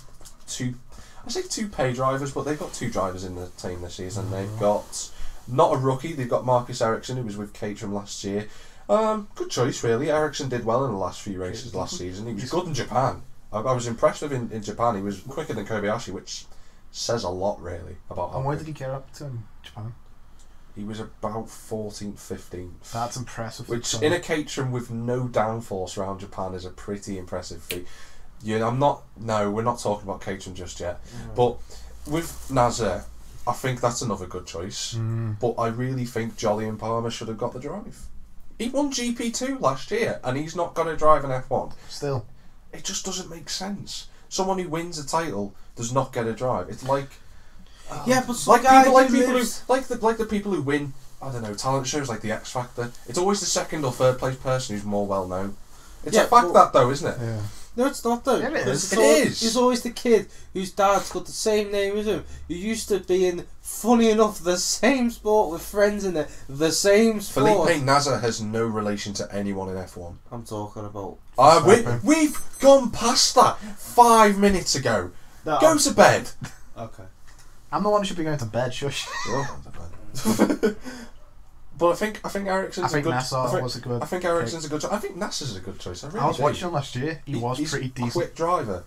pay drivers, but they've got 2 drivers in the team this season. They've got, not a rookie, they've got Marcus Ericsson, who was with Caterham last year. Good choice, really. Ericsson did well in the last few races last season. He was good in Japan. I was impressed with him in Japan. He was quicker than Kobayashi, which says a lot, really, about And how where quick. did he get up to in Japan? He was about 14th, 15th. That's impressive. Which, in a Caterham with no downforce around Japan, is a pretty impressive feat. Yeah, we're not talking about Caterham just yet. But with Nasser, I think that's another good choice. But I really think Jolly and Palmer should have got the drive. He won GP2 last year, and he's not got to drive an F1. Still. It just doesn't make sense. Someone who wins a title does not get a drive. It's like Yeah, but like guy people, who lives- like the people who win, I don't know, talent shows like the X Factor. It's always the second or third place person who's more well known. It's Yeah, a fact but- that though, isn't it? Yeah. No, it's not though. Yeah, it is. It is. He's always the kid whose dad's got the same name as him. Who used to be in, funny enough, the same sport with friends in the same sport. Felipe Nasr has no relation to anyone in F1. I'm talking about. We've gone past that 5 minutes ago. No, Go to bed. Okay. I'm the one who should be going to bed. Shush. But I think Ericsson's a good. was a good. I think Ericsson's a good choice. I think Nasser's a good choice. I was watching him last year. He was pretty decent. He's a quick driver.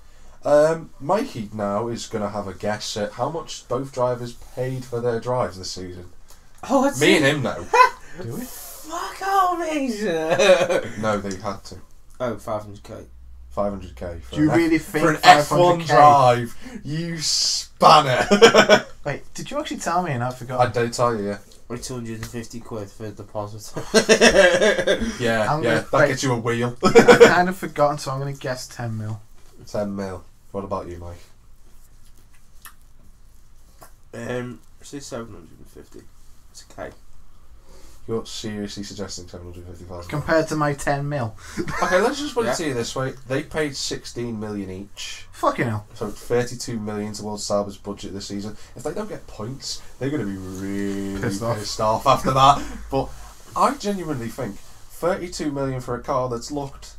Mikey now is going to have a guess at how much both drivers paid for their drives this season. Oh, let's Me see. and him know. Do we? Fuck off, Mason. No, they had to. Oh, 500k. 500k. Do you really think for an 500K? F1 drive? You spanner. Wait, did you actually tell me and I forgot? I did tell you, yeah. Or 250 quid for a deposit. Yeah, that gets you a wheel. I've kind of forgotten, so I'm going to guess 10 mil. 10 mil. What about you, Mike? Say 750. It's a K. You're seriously suggesting 750,000? Compared to my 10 mil. Okay, let's just put it to you this way. They paid 16 million each. Fucking hell. So 32 million towards Sauber's budget this season. If they don't get points, they're going to be really pissed off after that. But I genuinely think 32 million for a car that's looked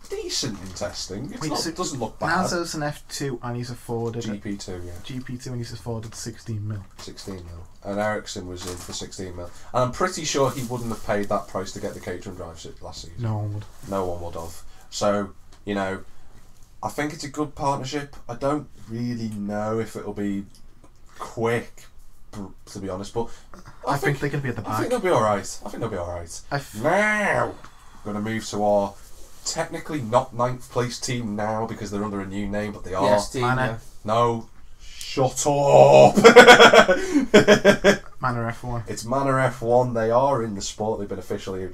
decent in testing. It doesn't look bad. Nazo's an F2 and he's afforded GP2, yeah. GP2 and he's afforded 16 mil. 16 mil. And Ericsson was in for 16 mil. And I'm pretty sure he wouldn't have paid that price to get the Caterham drive last season. No one would. No one would have. So, you know, I think it's a good partnership. I don't really know if it'll be quick, to be honest, but I think they could be at the back. I think they'll be alright. Now, we're going to move to our technically not 9th place team now because they're under a new name, but they are. Yes, team. Manor. No, shut up. Manor F1. It's Manor F1. They are in the sport. They've been officially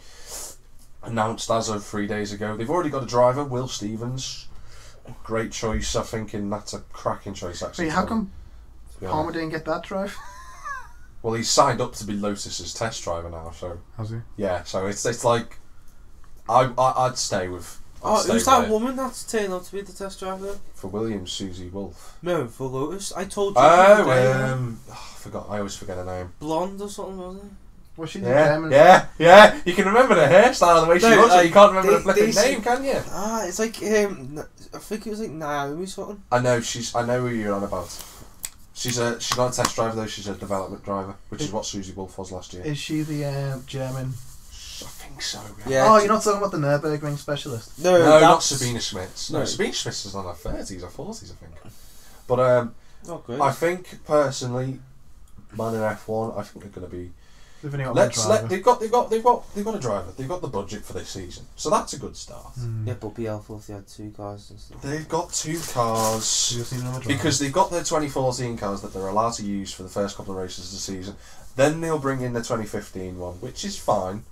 announced as of 3 days ago. They've already got a driver, Will Stevens. Great choice, I think, and that's a cracking choice actually. Wait, how come Palmer didn't get that drive? Well, he's signed up to be Lotus's test driver now, so Has he? yeah. So it's like I'd stay with. Who's that woman that's turned out to be the test driver? For Williams, Susie Wolf. No, for Lotus. I told you. I forgot. I always forget her name. Blonde or something, wasn't it? Was she the German? Yeah. You can remember the hairstyle, the way she looks, but you can't remember the flipping name, can you? It's like I think it was like Naomi something. I know who you're on about. She's not a test driver though. She's a development driver, which is what Susie Wolf was last year. Is she the German? I think so. Yeah. Oh, you're not talking about the Nürburgring specialist? No, not Sabina Schmitz. No, Sabina Schmitz is on her 30s or 40s, I think. But great. I think personally, Man in F1, I think they're going to be. They've only got they've got a driver. They've got the budget for this season, so that's a good start. Yeah, but BL thought they had 2 cars and stuff. They've got 2 cars because they've got their 2014 cars that they're allowed to use for the first couple of races of the season. Then they'll bring in the 2015 one, which is fine.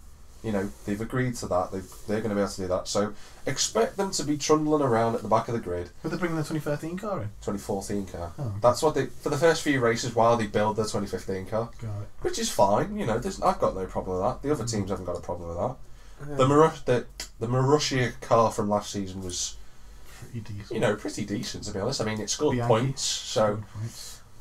You know, they've agreed to that. They're going to be able to do that. So expect them to be trundling around at the back of the grid. But they're bringing the 2013 car in? 2014 car. Oh. That's what they, for the first few races while they build their 2015 car. Got it. Which is fine. You know, I've got no problem with that. The other teams haven't got a problem with that. Yeah. The Marussia car from last season was Pretty decent. You know, pretty decent to be honest. I mean, it scored Bianchi. points, so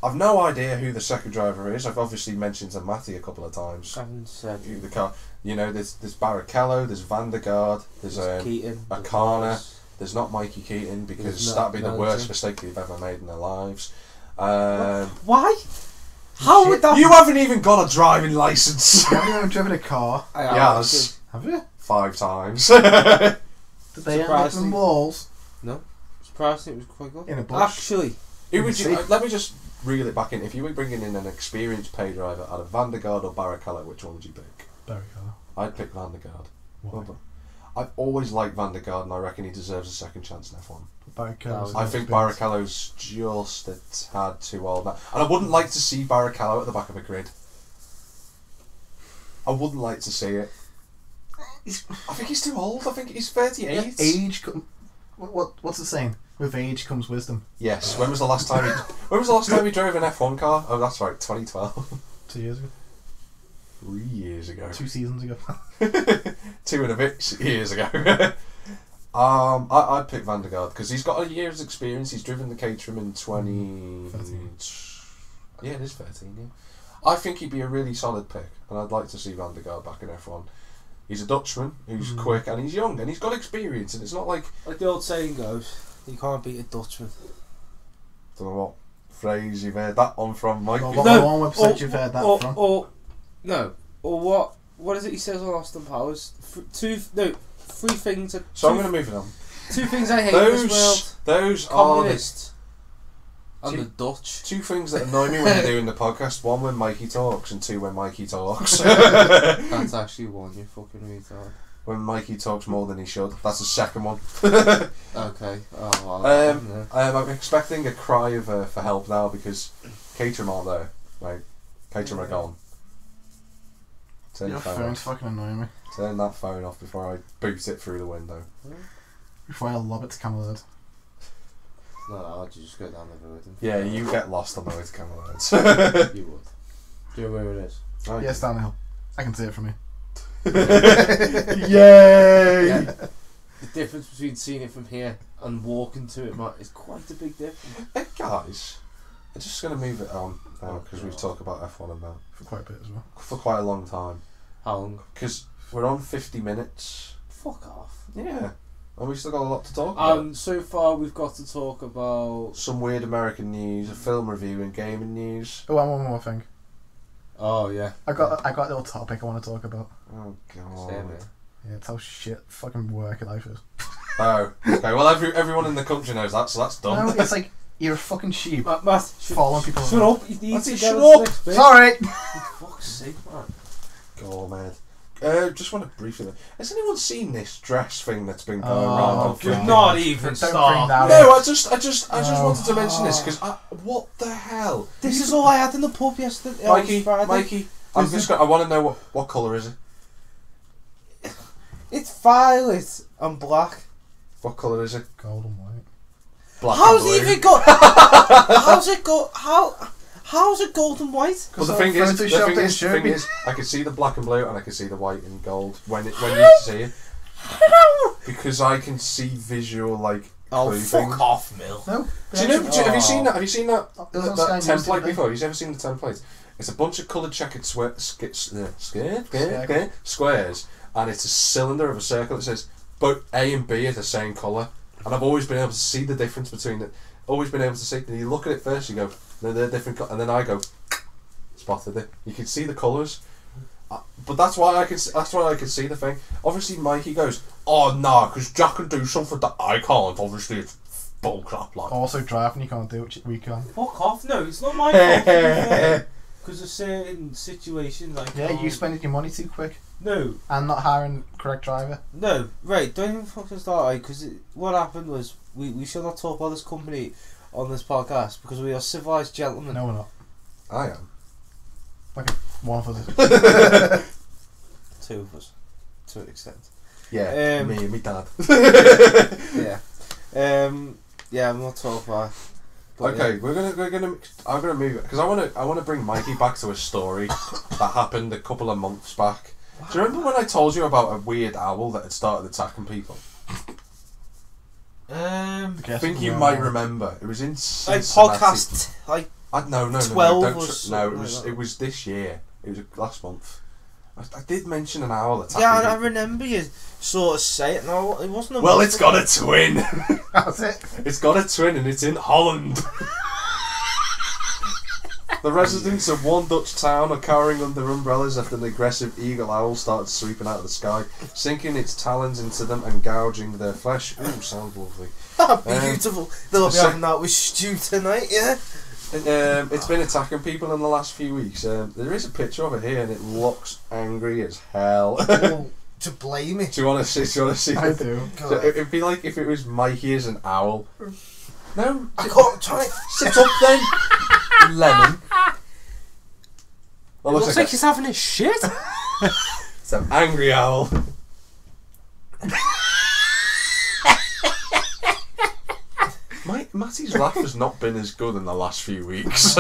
I've no idea who the second driver is. I've obviously mentioned to Matty a couple of times. I haven't said Who the car? You know, there's Barrichello, there's Vandergaard, there's Keating, Akana. There's not Mikey Keating because that'd be the worst mistake they've ever made in their lives. Why? How would that? You haven't even got a driving license. You haven't even driven a car. Yes. Have you? 5 times. Did they end up in walls? No. Surprising, it was quite good. In a bush? Actually. Let me just reel it back in. If you were bringing in an experienced pay driver out of Vandergaard or Barrichello, which one would you pick? Barrichello. I'd pick Vandergaard. Why? I've always liked Vandergaard and I reckon he deserves a second chance in F1. Barrichello's I think Barrichello's just a tad too old now. And I wouldn't like to see Barrichello at the back of a grid. I wouldn't like to see it. I think he's too old. I think he's 38. Yeah, age. What's the saying? With age comes wisdom. Yes. When was the last time he drove an F1 car? Oh, that's right, 2012. 2 years ago. 3 years ago. 2 seasons ago. 2 and a bit years ago. I'd pick Van der Gaard because he's got a year's experience. He's driven the Caterham in 13. Yeah, it is 13. Yeah, I think he'd be a really solid pick, and I'd like to see Van der Gaard back in F1. He's a Dutchman who's quick and he's young and he's got experience, and it's not like the old saying goes, you can't beat a Dutchman. Don't know what phrase you've heard that one from, Mike. What one website you've heard that from? Or what is it he says on Austin Powers? Three things. So I'm going to move it on. Two things I hate in this world. Those Communists and the Dutch. Two things that annoy me when you're doing the podcast. One, when Mikey talks, and two, when Mikey talks. That's actually one, you fucking retard. When Mikey talks more than he should. That's the second one. Okay. Oh, well, I'm expecting a cry of for help now because Caterham aren't there. Right? Caterham are gone. Turn Your phone's fucking annoying me. Turn that phone off before I boot it through the window. Before I lob it to Camelot. No, I'll just go down the road. Yeah, you get lost on the way to Camelot. You would. Do you know where it is? Oh, yeah, it's down the hill. I can see it from here. Yay! Yeah. The difference between seeing it from here and walking to it is quite a big difference. Hey guys, I'm just going to move it on now because we've talked about F1 and that For quite a bit as well. for quite a long time. How long? Because we're on 50 minutes. Fuck off. Yeah. And we've still got a lot to talk about. So far we've got to talk about... Some weird American news, a film review and gaming news. Oh, and one more thing. Oh, yeah. I got a little topic I want to talk about. Oh god. Same here. Yeah, it's how shit fucking work life is. Oh, okay. Well, everyone in the country knows that, so that's done. No, it's like you're a fucking sheep. Matt, following people. Shut up! You need to Shut get up! next bit. Sorry. For fuck's sake, man. God, man. Just want to briefly. Has anyone seen this dress thing that's been going around? Oh, on Do Facebook? not even Don't start. bring that No, up. I just wanted to mention this because what the hell? This is all I had in the pub yesterday. Mikey, I want to know what colour is it? It's violet and black. What colour is it? Gold and white. Black How's and it blue. even got? How's it go? How's it gold and white? Well, the thing is, I can see the black and blue and I can see the white and gold when you see it. Because I can see visual clothing. Fuck off, Mill. No. Have you seen that? Have you seen that template News before? You've ever seen the template? It's a bunch of coloured checkered squares, and it's a cylinder of a circle that says both A and B are the same colour. And I've always been able to see the difference between it. Always been able to see. And you look at it first, you go, no, they're different. And then I go, spotted it. You can see the colours. But that's why I can see the thing. Obviously, Mikey goes, oh no, because Jack can do something that I can't. Obviously, it's bullcrap. Also, driving you can't do it. We can. Fuck off! No, it's not my fault. Because of certain situations, you spending your money too quick. No. And not hiring correct driver. No, right, don't even fucking start, because what happened was, we should not talk about this company on this podcast, because we are civilised gentlemen. No, we're not. I am. Okay, one of us is. Two of us, to an extent. Yeah, me and me dad. Yeah, I'm not talking about it. Okay, yeah. I'm gonna move it because I want to bring Mikey back to a story that happened a couple of months back. Do you remember when I told you about a weird owl that had started attacking people? I think you might remember. It was in podcast no, 12 it was this year. It was last month. I did mention an owl attacking. Yeah, I people. remember you sort of say it. No, it wasn't a. Well, it's got a twin. That's it. It's got a twin and it's in Holland. The residents of one Dutch town are cowering under umbrellas after an aggressive eagle owl started sweeping out of the sky, sinking its talons into them and gouging their flesh. Ooh, sounds lovely. Beautiful. They'll be having that with stew tonight, yeah? It's been attacking people in the last few weeks. There is a picture of it here and it looks angry as hell. Well, to blame it. Do you want to see? I do. So it'd be like if it was Mikey as an owl. No, I can't try it. Sit up then, Lemon. It looks like he's having a shit. It's an angry owl. Matty's laugh has not been as good in the last few weeks.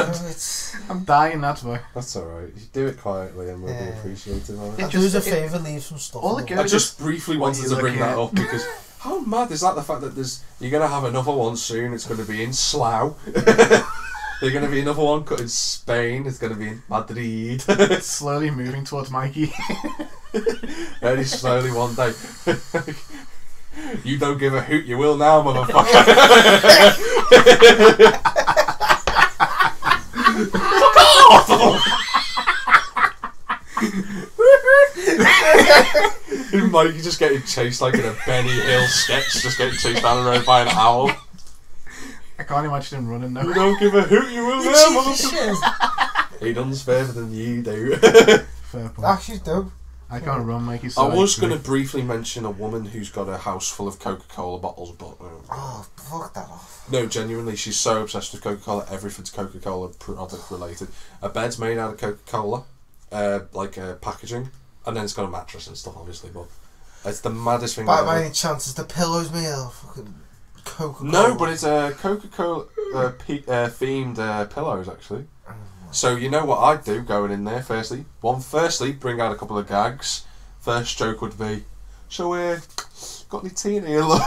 I'm dying, that's why. That's alright. You do it quietly and we'll be appreciative of it. Do us a favour, leave some stuff. All the I just briefly wanted to bring that up because How mad is that? The fact that you're gonna have another one soon. It's gonna be in Slough. There's gonna be another one cut in Spain. It's gonna be in Madrid. It's slowly moving towards Mikey. Very slowly one day. You don't give a hoot, you will now, motherfucker. Fuck off! Mikey just getting chased like in a Benny Hill sketch, just getting chased down the road by an owl. I can't imagine him running though. You don't give a hoot, you will now, motherfucker. He does further than you do. Fair point. Actually, dope. I can't run, Mikey. I was going to briefly mention a woman who's got a house full of Coca-Cola bottles, but Oh, fuck that off. no, genuinely, she's so obsessed with Coca-Cola. Everything's Coca-Cola product related. A bed's made out of Coca-Cola, like packaging, and then it's got a mattress and stuff, obviously. But it's the maddest thing. By any chance, is the pillows made out of fucking Coca-Cola? No, but it's a Coca-Cola themed pillows actually. So you know what I'd do going in there firstly? Bring out a couple of gags. First joke would be, so got any tea in here, love?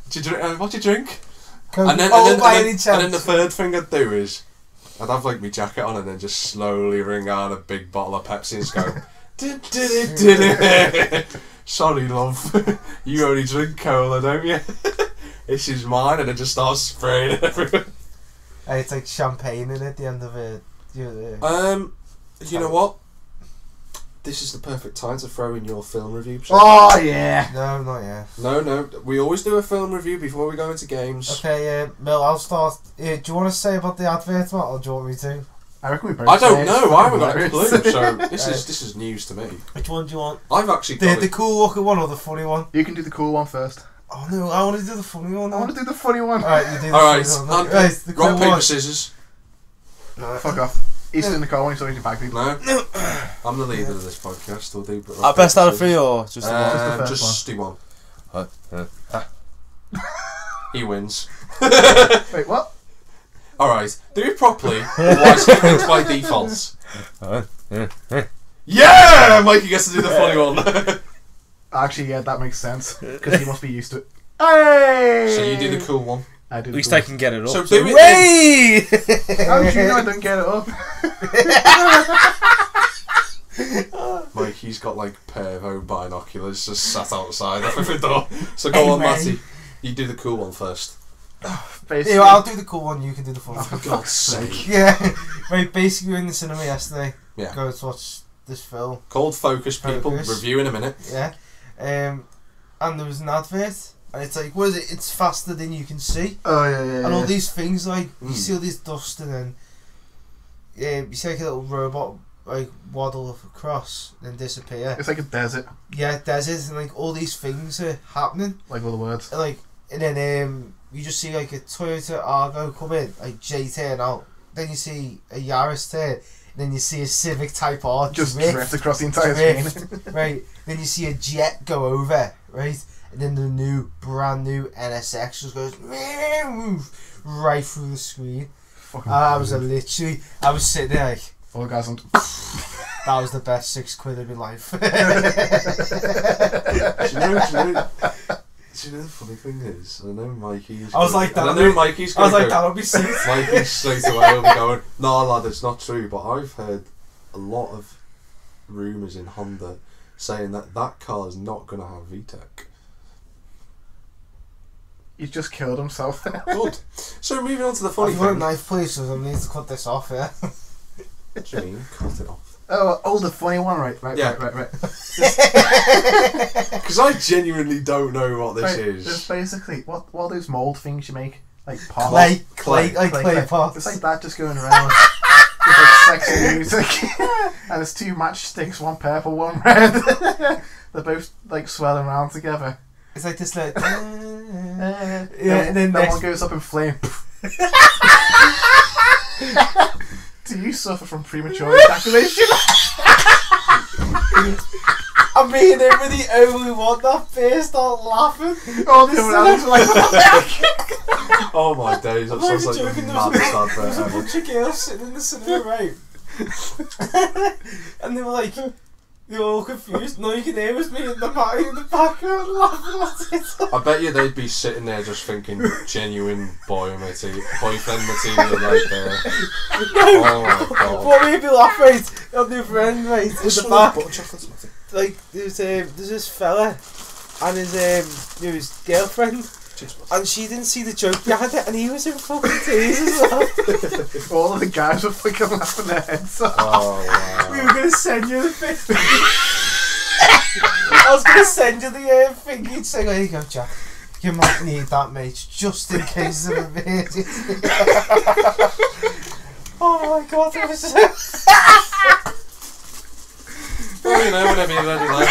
Do you drink? What do you drink? Coca-Cola, And then the third thing I'd do is, I'd have like my jacket on and then just slowly ring out a big bottle of Pepsi and just go, sorry love, you only drink cola, don't you? This is mine, and it just starts spraying it everywhere. It's like champagne in at the end of it. You know what? This is the perfect time to throw in your film review. Oh yeah. No, not yet. No. We always do a film review before we go into games. Okay, Mel, I'll start. Do you want to say about the advert, Matt, or do you want me to? I reckon we both. I don't say know. it's I haven't got a hilarious. clue. So this is news to me. Which one do you want? I've actually The got it. cool looking one or the funny one? You can do the cool one first. Oh no, I want to do the funny one. I want to do the funny one. Alright, you do the All right, funny one. Right, the cool rock paper one. scissors. No, Fuck off. He's in the car when he's talking to bag people. No, I'm the leader of this podcast. We'll do. Our best out of three or just the one? the first Just do one. He wins. Wait, what? All right, do it properly. Otherwise, it wins by default. Yeah, Mikey gets to do the funny one. Actually, yeah, that makes sense. Because he must be used to it. Hey! So you do the cool one. I do At the least cool I can get it up. So do it. Way! How did you know I don't get it up? Mikey's got like pervo binoculars just sat outside the door. So go on, man. Matty. You do the cool one first. Basically. Yeah, I'll do the cool one, you can do the funny Oh, one. for God's sake. Yeah, right, basically we were in the cinema yesterday. Yeah. Going to watch this film. Called Focus, people. Focus. Review in a minute. Yeah. And there was an advert, and it's like, what is it? It's faster than you can see. Oh, yeah. And all these things, like, you Mm. see all this dust, and then you see like a little robot, like, waddle across, and then disappear. It's like a desert. Yeah, desert, and like all these things are happening. Like all the words. And, like, and then you just see like a Toyota Argo come in, like J turn out. Then you see a Yaris turn. And then you see a Civic Type R Just drift, drift across the entire drift, screen. right? Then you see a jet go over, right? And then the brand new NSX just goes right through the screen. I was sitting there like, Orgasmed. that was the best £6 of my life. Do you know the funny thing is? I know Mikey's. I was like, Mikey's. I was like, that'll be sick. Mikey's straight away will be going, no lad, it's not true. But I've heard a lot of rumours in Honda saying that car is not going to have VTEC. He's just killed himself. Good. So moving on to the funny I've got a thing. knife, please, so I need to cut this off, yeah? What do you mean? Cut it off. Oh, the funny one, right. Yeah. Right. Because I genuinely don't know what this Right, is. It's basically, what are those mould things you make? Like pot. Clay pots. It's like that just going around with like sexy music. And it's two matchsticks, one purple, one red. They're both like swelling around together. It's like this, like... Yeah, and then that next... one goes up in flame. Do you suffer from premature ejaculation? I mean, they were the only one that burst out laughing. All the other animals are like, what the heck? Oh my days, that sounds like the joking, there maddest was a advert ever. bunch of girls sitting in the cinema, right? And they were like, They're all confused. No, you can hear us me in the background laughing at it. I bet you they'd be sitting there just thinking genuine boyfriend material right there. Oh my god. What made me laugh, mate? Your new friend, mate, in the back. Chocolates, Like, there's this fella and his girlfriend. And she didn't see the joke behind it, and he was in fucking tears as well. All of the guys were fucking laughing their heads off. Oh wow. We were going to send you the thing. I was going to send you the thing. You'd say, there you go, Jack. You might need that, mate, just in case of a bit. Oh my god, it was Well, you know, whenever you're ready, like.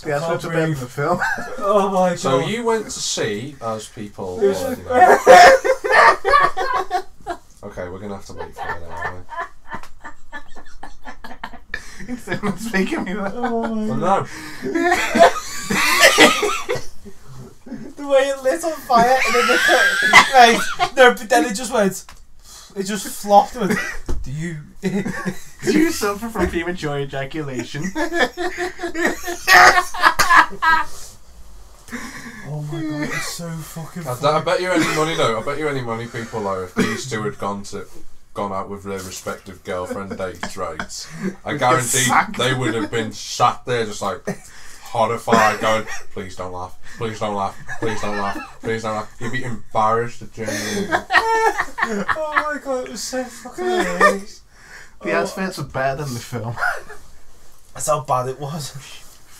Yeah, that's what's about the film. Oh my god. So you went to see, as people already know. Okay, we're gonna have to wait for it now, aren't we? Someone's making me that. Oh no. The way it lit on fire and then right, no, but then it just went. It just flopped and went, do you suffer from premature ejaculation? Oh my god, it's so fucking I funny. bet you any money though. I bet you any money people though. If these two had gone out with their respective girlfriend dates, right? I guarantee they would have been sat there just like horrified, going, "Please don't laugh, please don't laugh, please don't laugh, please don't laugh." You'd be embarrassed to genuinely. Oh my god, it was so fucking hilarious. The adverts were better than the film. That's how bad it was.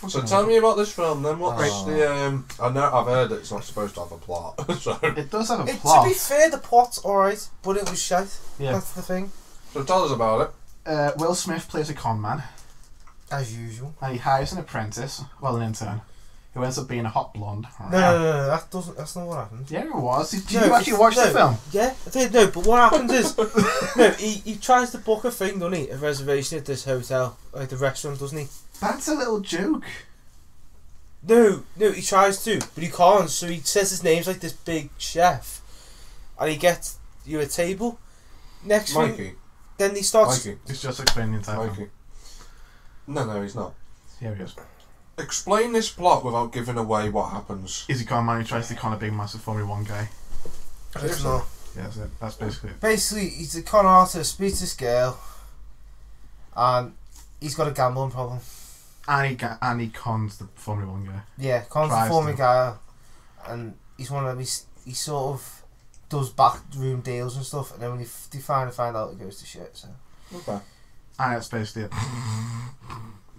So tell me about this film then. What's the I know I've heard it's not supposed to have a plot. So It does have a plot. To be fair, the plot's alright, but it was shite. Yeah. That's the thing. so tell us about it. Will Smith plays a con man, As usual. and he hires an apprentice, well, an intern, who ends up being a hot blonde. No, that's not what happened. Yeah, it was. Did No, you actually watch the film? Yeah, I did. No, but what happens is, no, he tries to book a thing, doesn't he? A reservation at this hotel, like the restaurant, doesn't he? That's a little joke. No, he tries to, but he can't. So he says his name's like this big chef, and he gets you a table. Next week, Mikey. then he starts. Mikey. It's just explaining the entire film. Mikey. No, he's not. Here he is. Explain this plot without giving away what happens. He's a con man who tries to con a big, massive Formula 1 guy. It's not. Yeah, that's it. That's basically it. Basically, he's a con artist, meets this girl, and he's got a gambling problem. And he cons the Formula 1 guy. Yeah, cons the Tries Formula to. guy, and he's one of them. He sort of does backroom deals and stuff, and then when they find out, it goes to shit. So. Okay. And that's basically it.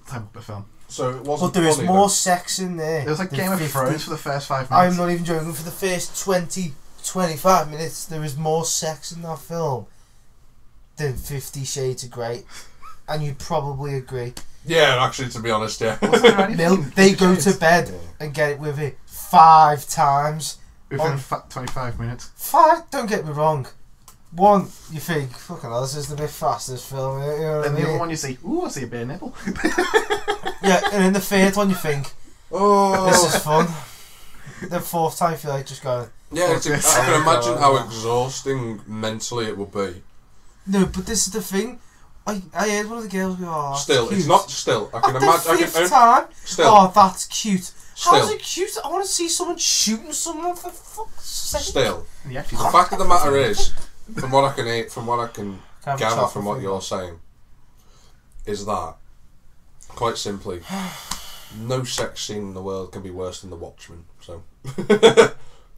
Type of a film. So it wasn't. But there is funny, more though. sex in there. It was like than Game of 50. Thrones for the first 5 I'm minutes. not even joking. For the first 20-25 minutes, there is more sex in that film than 50 Shades of Grey, and you'd probably agree. Yeah, actually, to be honest, yeah. Wasn't there anything? They go to bed and get it with it 5 times. Within 25 minutes. 5. Don't get me wrong. One, you think, fucking hell, this is the bit fast, this film. You know what I Then mean? the other one you see, ooh, I see a bit of nipple. Yeah, and then the third one, you think, Oh. this is fun. The fourth time, you feel like just going. Yeah, Okay. I can imagine how exhausting mentally it would be. No, but this is the thing. I heard one of the girls go, oh, that's Still, cute. it's not still. I can At imagine. the fifth time, Still, oh, that's cute. How's still, it cute? I want to see someone shooting someone for fuck's sake. still. And he actually The fact of the matter is, from what I can gather from what chocolate you're saying, is that quite simply, no sex scene in the world can be worse than The Watchmen. So.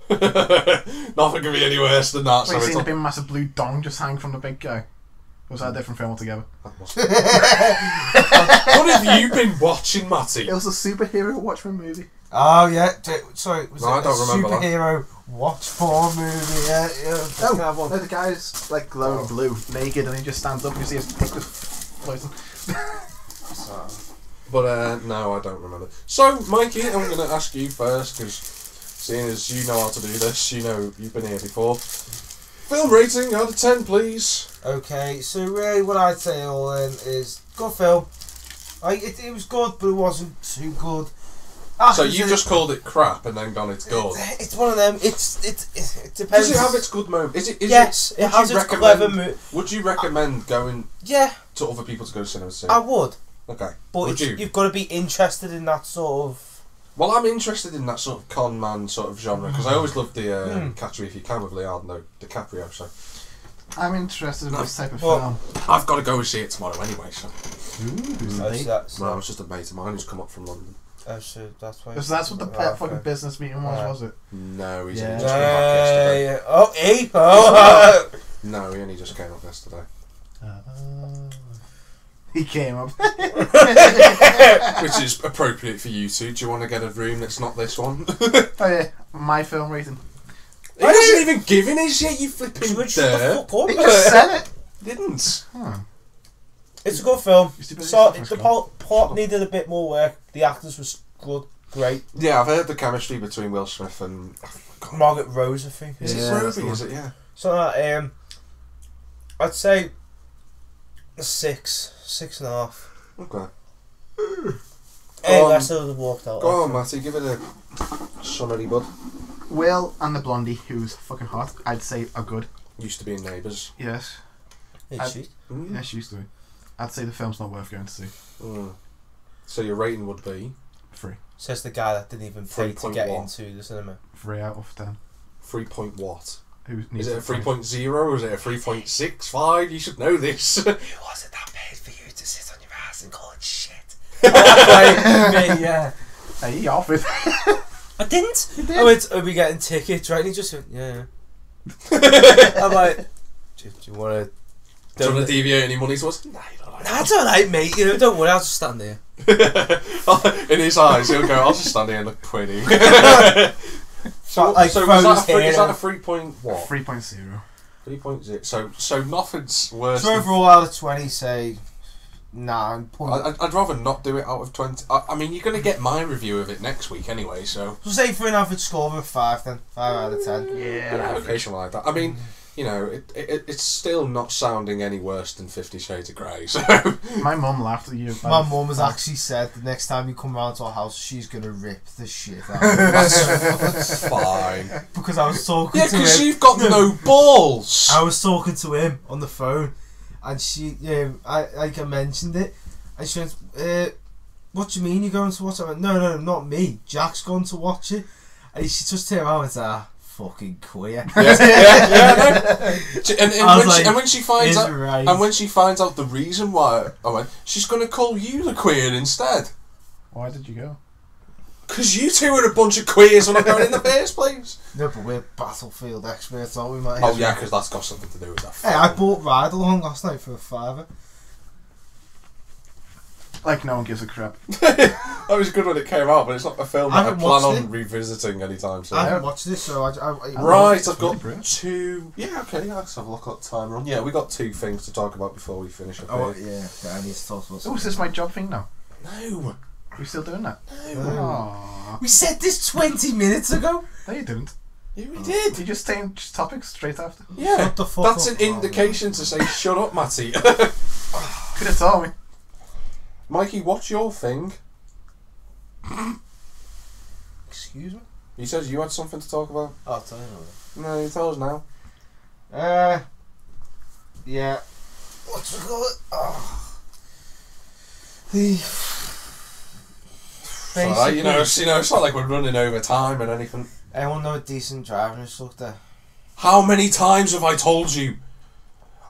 Nothing can be any worse than that. Wait, you So seen the it's big massive blue dong just hang from the big guy? Or was that a different film altogether? What have you been watching, Matty? It was a superhero Watchmen movie. Oh yeah, sorry, was No, it I don't a remember that. superhero watch for movie? Yeah, No, have one. no, the guy's like glowing blue, naked, and he just stands up and you see his dick just floating. But no, I don't remember. So, Mikey, I'm going to ask you first, because seeing as you know how to do this, you know you've been here before. Film rating out of 10, please. Okay, so really what I'd say all in is good film. It was good, but it wasn't too good. So you just called it crap and then gone, it's good. It's one of them. It depends. Does it have its good moments? Yes, it has its clever moves. Would you recommend going to other people to go to cinema to see? I would. Okay. But you've got to be interested in that sort of... Well, I'm interested in that sort of con man sort of genre because I always loved the Catch Me If You Can with Leonardo DiCaprio. So I'm interested in this type of film. I've got to go and see it tomorrow anyway. So. Ooh. No, it's just a mate of mine who's come up from London. Oh, so that's why. So that's what the pet fucking business meeting was it? No, he's only just come back yesterday. Oh, ape! Oh. No, he only just came up yesterday. He came up. Which is appropriate for you two. Do you want to get a room that's not this one? Oh yeah, my film rating. He hasn't even given his yet, you flipping dirt. He just said it. Didn't. It's a good film. So the plot needed a bit more work. The actors was good, great. Yeah, I've heard the chemistry between Will Smith and Margaret Rose, I think. Is it Rosie? Is it? Yeah. So I'd say a 6.5. Okay. Rest of them walked out. Go on, Matty, give it a summary, bud. Will and the blondie, who's fucking hot, I'd say are good. Used to be Neighbours. Yes. Is she? Yeah, she used to be. I'd say the film's not worth going to see. So your rating would be? 3. Says the guy that didn't even pay to get into the cinema. 3 out of 10. 3 point what? Is it a 3.0 or is it a 3.65? You should know this. Who was it that paid for you to sit on your ass and call it shit? Me, yeah. Hey, he offered. I didn't. You did. I went, are we getting tickets, right? And he just went, yeah. I'm like, do you want to... Do you want to deviate any money to us? Nah, you don't like that. That's alright, mate. You know, don't worry, I'll just stand there. In his eyes, he'll go, I'll just stand here and look pretty. So is that a 3 point what? 3.0. 3.0. So nothing's worse. So overall, out of 20, say 9. I'd rather not do it out of 20. I mean, you're going to get my review of it next week anyway, so... So say for an average score of 5 then. 5 out of 10. Yeah, okay, something like that. I mean... You know, it's still not sounding any worse than 50 Shades of Grey, so... My mum laughed at you. My mum has actually said the next time you come round to our house, she's going to rip the shit out of That's fine. Because I was talking to him... Yeah, because you've got no balls! I was talking to him on the phone, and I mentioned it, and she went, what do you mean you're going to watch it? I went, no, not me. Jack's going to watch it. And she just turned around and said, fucking queer. And when she finds out the reason why I went, she's gonna call you the queer instead. Why did you go? Because you two are a bunch of queers when I'm going in the first place. No, but we're Battlefield experts, aren't we, mate? Oh yeah, because that's got something to do with that. Hey, I bought Ride Along last night for $5. Like no one gives a crap. That was good when it came out, but it's not a film that I plan on revisiting anytime soon. I haven't watched this, so I've got 2... Yeah, okay, let's have a look at the timer on. Yeah, we got 2 things to talk about before we finish up here. Yeah, I need to talk about something. Oh, is this my job thing now? No. Are we still doing that? No. Aww. We said this 20 minutes ago. No, you didn't. Yeah, we did. You just changed topics straight after. Yeah, shut the fuck that's up, an indication to say, shut up, Matty. Could have told me. Mikey, what's your thing? Excuse me? You said you had something to talk about. I'll tell you No, you tell us now. Yeah. What's it called? The... Alright, you know, it's not like we're running over time and anything. Anyone know a decent driving instructor? How many times have I told you?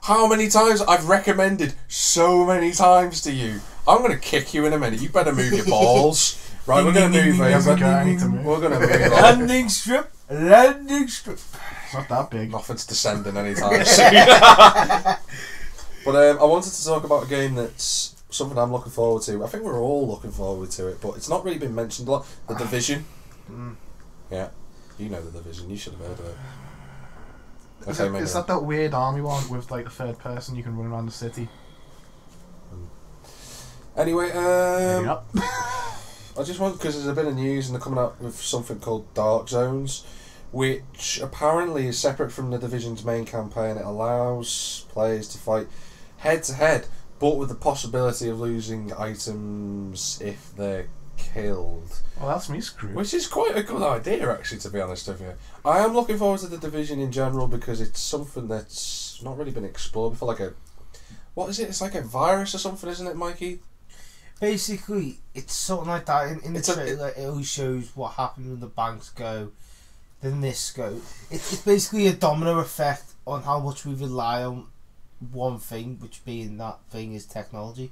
How many times? I've recommended so many times to you. I'm going to kick you in a minute. You better move your balls. Right, we're going to move over. We're going to move on. Landing strip. It's not that big. Nothing's descending anytime soon. But I wanted to talk about a game that's something I'm looking forward to. I think we're all looking forward to it, but it's not really been mentioned a lot. The Division. Yeah, you know The Division. You should have heard of it. Is that weird army one with like the third person you can run around the city? Anyway, Yep. I just want, because there's a bit of news and they're coming out with something called Dark Zones, which apparently is separate from the Division's main campaign. It allows players to fight head to head, but with the possibility of losing items if they're killed. Well, that's me screwed. Which is quite a good idea, actually, to be honest with you. I am looking forward to the Division in general because it's something that's not really been explored before. Like what is it? It's like a virus or something, isn't it, Mikey? Basically, it's something like that. In the trailer, it always shows what happens when the banks go, then this go. It's basically a domino effect on how much we rely on one thing, which being that thing is technology.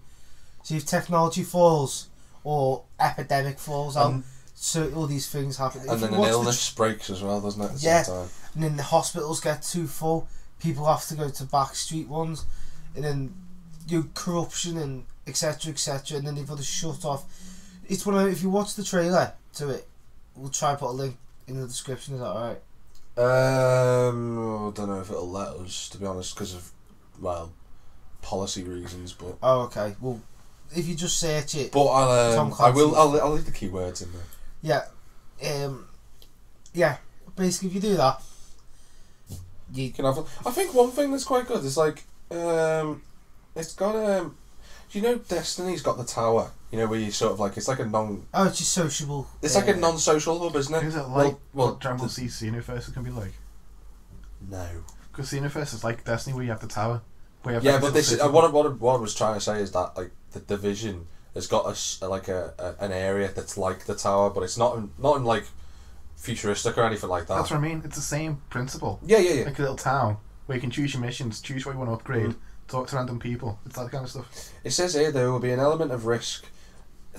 So if technology falls or epidemic falls out, so all these things happen. And then an illness breaks as well, doesn't it? At the same time. And then the hospitals get too full. People have to go to backstreet ones, and then corruption and etc. etc. And then they've got to shut off. It's one of, if you watch the trailer to it, we'll try and put a link in the description. Is that alright? I don't know if it'll let us, to be honest, because of policy reasons. But okay. Well, if you just search it. But I'll leave the keywords in there. Yeah. Yeah. Basically, if you do that, you can have. I think one thing that's quite good is like it's got do you know Destiny's got the tower? You know where you sort of like it's like a non. Oh, it's just sociable. It's like a non-social hub, isn't it? Is it like what Dragon Ball Z Xenoverse is gonna be like? No. Because Xenoverse is like Destiny, where you have the tower. But this is what I was trying to say is that like the Division has got an area that's like the tower, but it's not in like futuristic or anything like that. That's what I mean. It's the same principle. Yeah. Like a little town where you can choose your missions, choose what you want to upgrade, talk to random people. It's that kind of stuff. It says here there will be an element of risk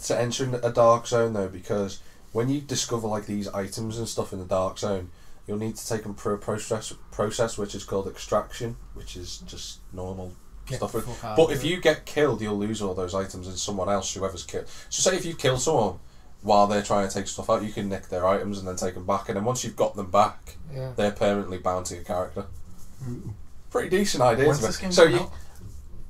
to entering a dark zone though, because when you discover like these items and stuff in the dark zone, you'll need to take them through a process which is called extraction, which is just normal stuff. But if you get killed, you'll lose all those items, and someone else, whoever's killed. So say if you kill someone while they're trying to take stuff out, you can nick their items and then take them back, and then once you've got them back, they're permanently bound to your character. Ooh. Pretty decent idea. When's this game coming out?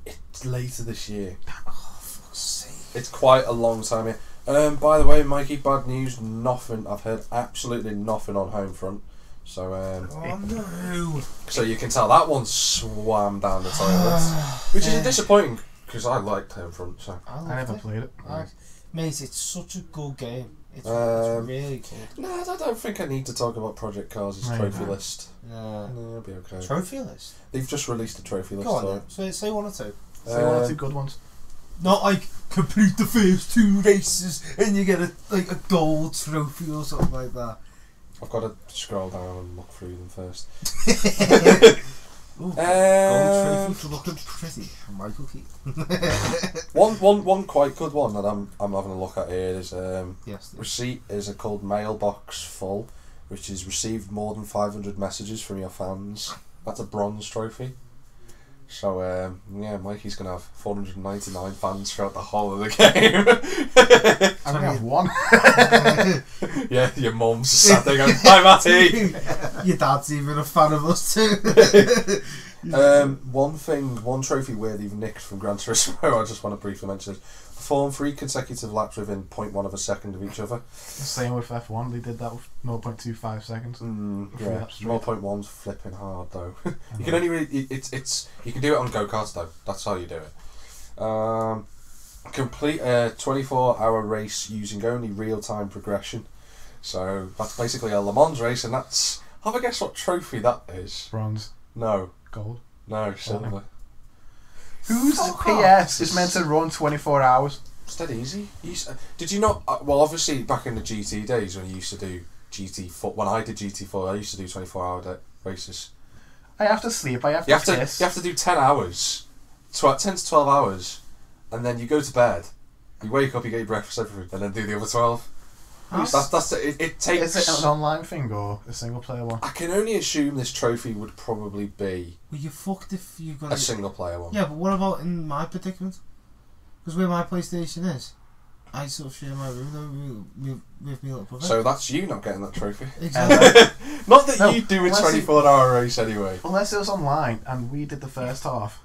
It's later this year. Oh, fuck's sake. It's quite a long time here. By the way, Mikey, bad news. Nothing. I've heard absolutely nothing on Homefront. So oh no! So you can tell that one swam down the toilet, which is disappointing because I liked Homefront. So I never played it. Mate, it's such a good game. It's really good. No, I don't think I need to talk about Project Cars' trophy list. No, it'll be okay. Trophy list? They've just released a trophy list. Go on, then. Say one or two. Say one or two good ones. Not like complete the first 2 races and you get a gold trophy or something like that. I've got to scroll down and look through them first. Ooh, gold trophy for looking pretty. Michael Keating. one quite good one that I'm having a look at here is yes, receipt is called Mailbox Full, which is received more than 500 messages from your fans. That's a bronze trophy. So Mikey's gonna have 499 fans throughout the whole of the game. I only have one. Yeah, your mum's sat there going, "Hi, Matty." Your dad's even a fan of us too. One trophy where they've nicked from Gran Turismo. I just want to briefly mention is perform 3 consecutive laps within 0.1 of a second of each other. Same with F1. They did that with 0.25 seconds. Yeah, 0.1's flipping hard though. You can only really you can do it on go-karts though. That's how you do it. Complete a 24-hour race using only real-time progression. So that's basically a Le Mans race, and that's. Have a guess what trophy that is? Bronze. No. Gold. No, silver. Whose PS is meant to run 24 hours? It's dead easy. Did you not? Well, obviously, back in the GT days when you used to do GT4, when I did GT4, I used to do 24-hour races. I have to sleep. I have to piss. You have to do 10 hours, 10 to 12 hours, and then you go to bed. You wake up, you get your breakfast, everything, and then do the other 12. That's it. It takes. Is it an online thing or a single player one? I can only assume this trophy would probably be. Well, you're fucked if you got a single player one. Yeah, but what about in my predicament? Because where my PlayStation is, I sort of share my room with me little brother. So that's you not getting that trophy. Exactly. Not that you do a 24-hour race anyway. Unless it was online and we did the first half.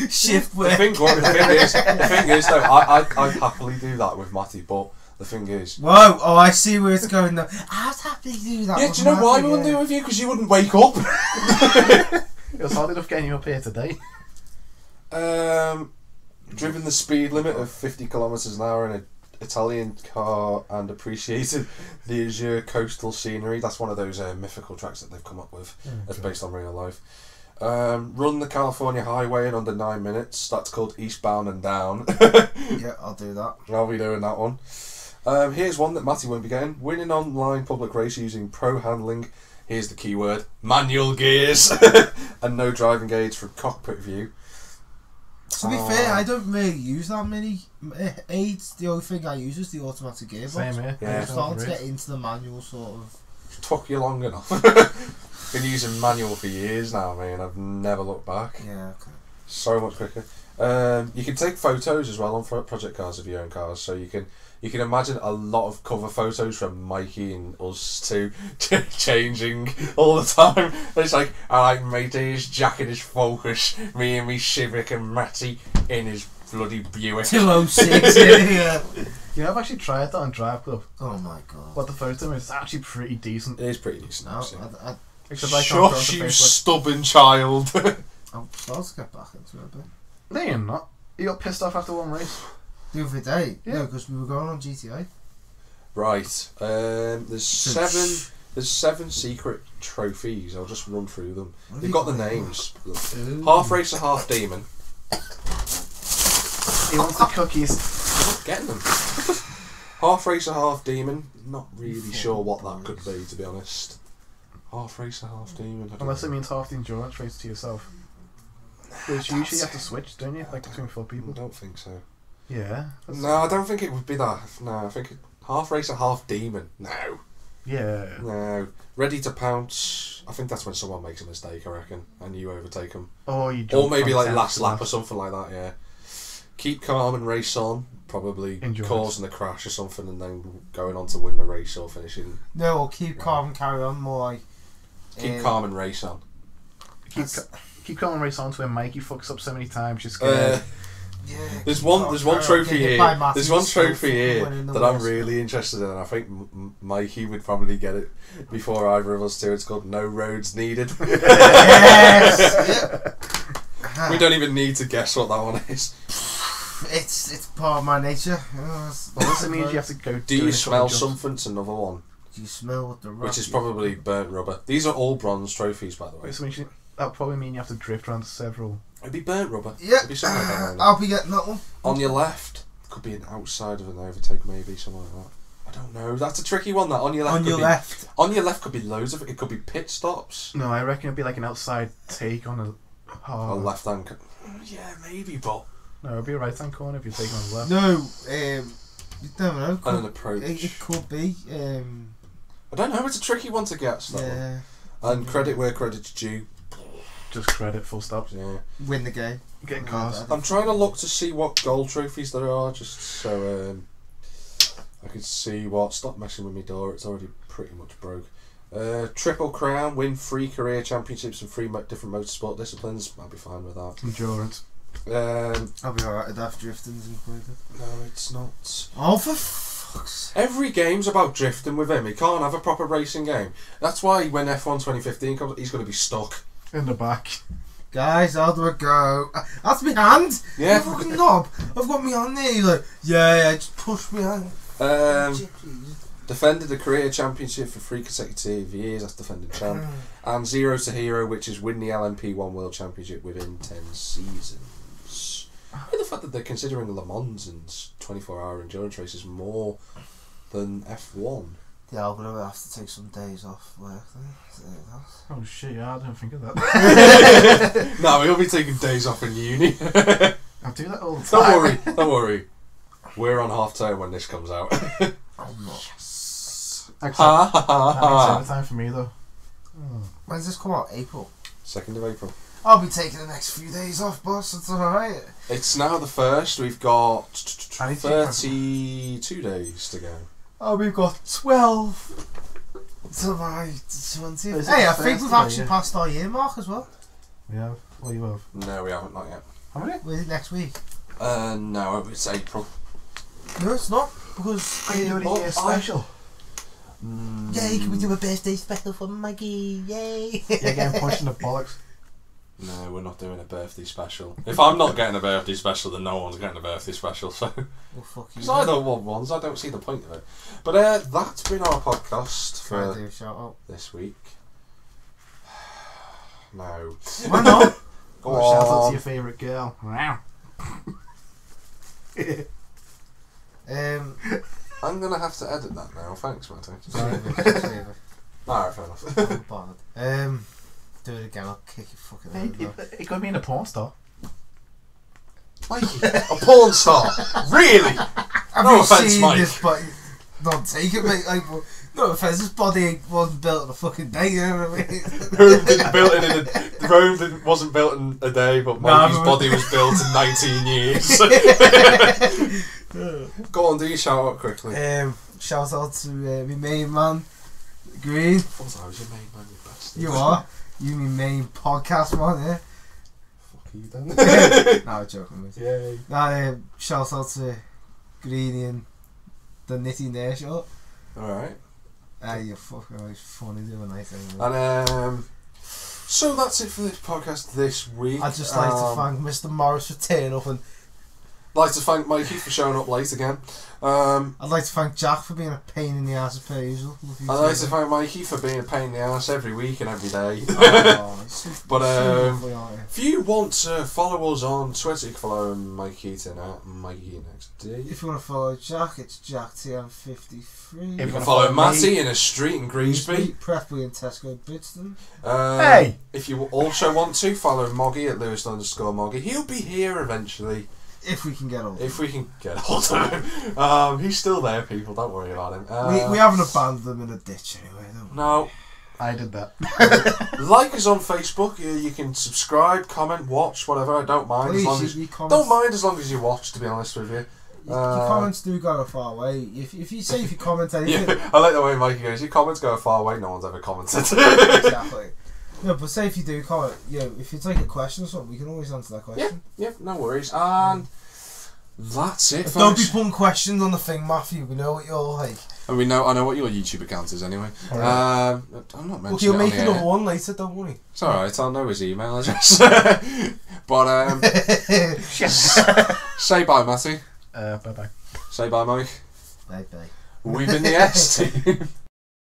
Shift work. The thing is though, I'd happily do that with Matty, but the thing is, whoa! Oh, I see where it's going now. I'd happily do that. Yeah, do you know why we wouldn't do it with you? Because you wouldn't wake up. It was hard enough getting you up here today. driven the speed limit of 50 kilometres an hour in an Italian car and appreciated the azure coastal scenery. That's one of those mythical tracks that they've come up with. That's based on real life. Run the California highway in under 9 minutes. That's called Eastbound and Down. Yeah, I'll do that. I'll be doing that one. Here's one that Matty won't be getting. Winning online public race using pro handling. Here's the key word: manual gears and no driving aids from cockpit view. To be fair, I don't really use that many aids. The only thing I use is the automatic gearbox. Same here. Yeah. I'm starting to get into the manual sort of. Took you long enough. Been using manual for years now, man. I've never looked back. Yeah, okay. So much quicker. You can take photos as well on project cars of your own cars, so you can imagine a lot of cover photos from Mikey and us two changing all the time. It's like, alright matey, his Jack in his Focus, me and me Civic, and Matty in his bloody Buick. 206, yeah. Yeah, I've actually tried that on Drive Club. Oh my god. But the photo is actually pretty decent. It is pretty decent. No, actually. Except I can't Shush, you Facebook. stubborn child. I'm starting to get back into it a bit. No, you're not. You got pissed off after one race. The other day? Yeah. No, because we were going on GTA. Right. There's seven secret trophies. I'll just run through them. You've got the names. Half racer, half demon. He wants the cookies. I'm not getting them. Half racer, half demon. Not really sure what that could be, to be honest. Half racer, half demon. Unless it means half the endurance race to yourself. Which you usually have to switch, don't you? Like between 4 I people. don't think so. Yeah. No, I don't think it would be that. No, I think half racer, half demon. No. Yeah. No. Ready to pounce. I think that's when someone makes a mistake, I reckon, and you overtake them. Oh, you. Or maybe from like 10 last to lap left. or something like that. Yeah. Keep calm and race on. Probably Endurance. causing a crash or something, and then going on to win the race or finishing. No, or keep calm and carry on, more like. Keep calm and race on. Keep calm and race on to where Mikey fucks up so many times. You're scared. Yeah, There's one trophy here. There's one trophy here winning the that I'm race. really interested in. I think Mikey would probably get it before either of us do. It's called No Roads Needed. Yes! Yep. We don't even need to guess what that one is. It's part of my nature. Well, this means you have to go. Do you smell something? It's another one. Do you smell what the rock Which is probably burnt rubber. These are all bronze trophies, by the way. Wait, so that would probably mean you have to drift around several. It'd be burnt rubber. Yeah, It'd be something like that. wouldn't it? I'll be getting that one. On your left, could be an outside of an overtake, maybe something like that. I don't know. That's a tricky one. That on your left. On your left. On your left could be loads of it. It could be pit stops. No, I reckon it'd be like an outside take on a. A left hand. Yeah, maybe, but No, it'd be a right hand corner if you're taking on the left. No, you don't know. and an approach. It could be. I don't know. It's a tricky one to get. That Yeah. one. And credit where credit's due. Just credit, full stop. Yeah. Win the game. Getting cars. I'm trying to look to see what gold trophies there are, just so I can see what. Stop messing with me door. It's already pretty much broke. Triple crown, win 3 career championships in 3 different motorsport disciplines. I'll be fine with that. Endurance. I'll be alright. I'd have driftings included. No, it's not. Oh, for fuck's sake. Every game's about drifting with him. He can't have a proper racing game. That's why when F1 2015 comes, he's going to be stuck. In the back. Guys, how do I go? That's my hand! Yeah. You fucking knob! I've got my hand there. You're like, yeah, just push me hand. Defended the career championship for 3 consecutive years. That's defending champ. And 0 to hero, which is win the LMP1 World Championship within 10 seasons. The fact that they're considering Le Mans and 24-hour endurance races more than F1. Yeah, I'm gonna have to take some days off work then. Oh shit, yeah, I didn't think of that. No, he'll be taking days off in uni. I do that all the time. Don't worry. We're on half term when this comes out. I'm not. Actually, that makes every time for me though. When's this come out? April? 2nd of April. I'll be taking the next few days off, boss. It's alright. It's now the 1st. We've got I need to 32 days to go. Oh, we've got 12 to my 20th. Is it Hey, I the think first we've day, actually yeah? passed our year mark as well. We have. Well, you have. No, we haven't, not yet. How many? With it next week. No, it's April. No, it's not. Because. Are you doing a year special? Yay, can we do a birthday special for Maggie? Yay! You're getting punched in the bollocks. No, we're not doing a birthday special. If I'm not getting a birthday special, then no one's getting a birthday special. So, Well, fuck you. because I don't want ones, I don't see the point of it. But that's been our podcast Try to for do a shout out. this week. No. Why not? Go Oh, shout out to on. your favourite girl. Wow. I'm gonna have to edit that now. Thanks, Matty. Favour. Alright, fair enough. Bad. Do it again. I'll kick your fucking head. It could be in a porn star. Mikey, a porn star? Really? Have No you offence, seen Mike. this body? Don't take it, mate. Like, no offence, this body wasn't built in a fucking day, you know what I mean? Rome didn't built it in a Rome wasn't built in a day, but Mikey's body was built in 19 years. Go on, do your shout out quickly. Shout out to my main man, Green. I was your main man, you bastard. You are. You my main podcast man, yeah? Fuck you then. No, I'm joking, mate. Yay. Shout out to Greeny and the Nitty Nair shot. Alright. You're fucking always funny doing nice things. And so that's it for this podcast this week. I'd just like to thank Mr. Morris for turning up, and like to thank Mikey for showing up late again. I'd like to thank Jack for being a pain in the ass as per usual. I'd like to thank Mikey for being a pain in the ass every week and every day. But if you want to follow us on Twitter, you can follow Mikey Keating at MikeyNextD. If you want to follow Jack, it's JackTM53. You can follow Matty in a street in Greensby. Preferably in Tesco Bitston. Hey! If you also want to follow Moggy at Lewis_Moggy, he'll be here eventually. If we can get hold of him. If we can get hold of him. He's still there, people, don't worry about him. We haven't abandoned them in a ditch anyway, don't we? No. I did that. Like us on Facebook. You can subscribe, comment, watch, whatever. I don't mind. Don't mind as long as you watch, to be honest with you. Your comments do go a far way. If you comment anything... Yeah, I like the way Mikey goes, your comments go a far way, no one's ever commented. Exactly. No, but say if you do comment, if it's like a question or something, we can always answer that question. Yeah, no worries. And that's it, folks. Don't be putting questions on the thing, Matthew. We know what you're like. And I know what your YouTube account is anyway. Right. I'm not mentioning Look, he'll it make on another the one later, don't worry. It's alright, I'll know his email address. But, say bye, Matty. Bye-bye. Say bye, Mike. Bye-bye. We've been the S team.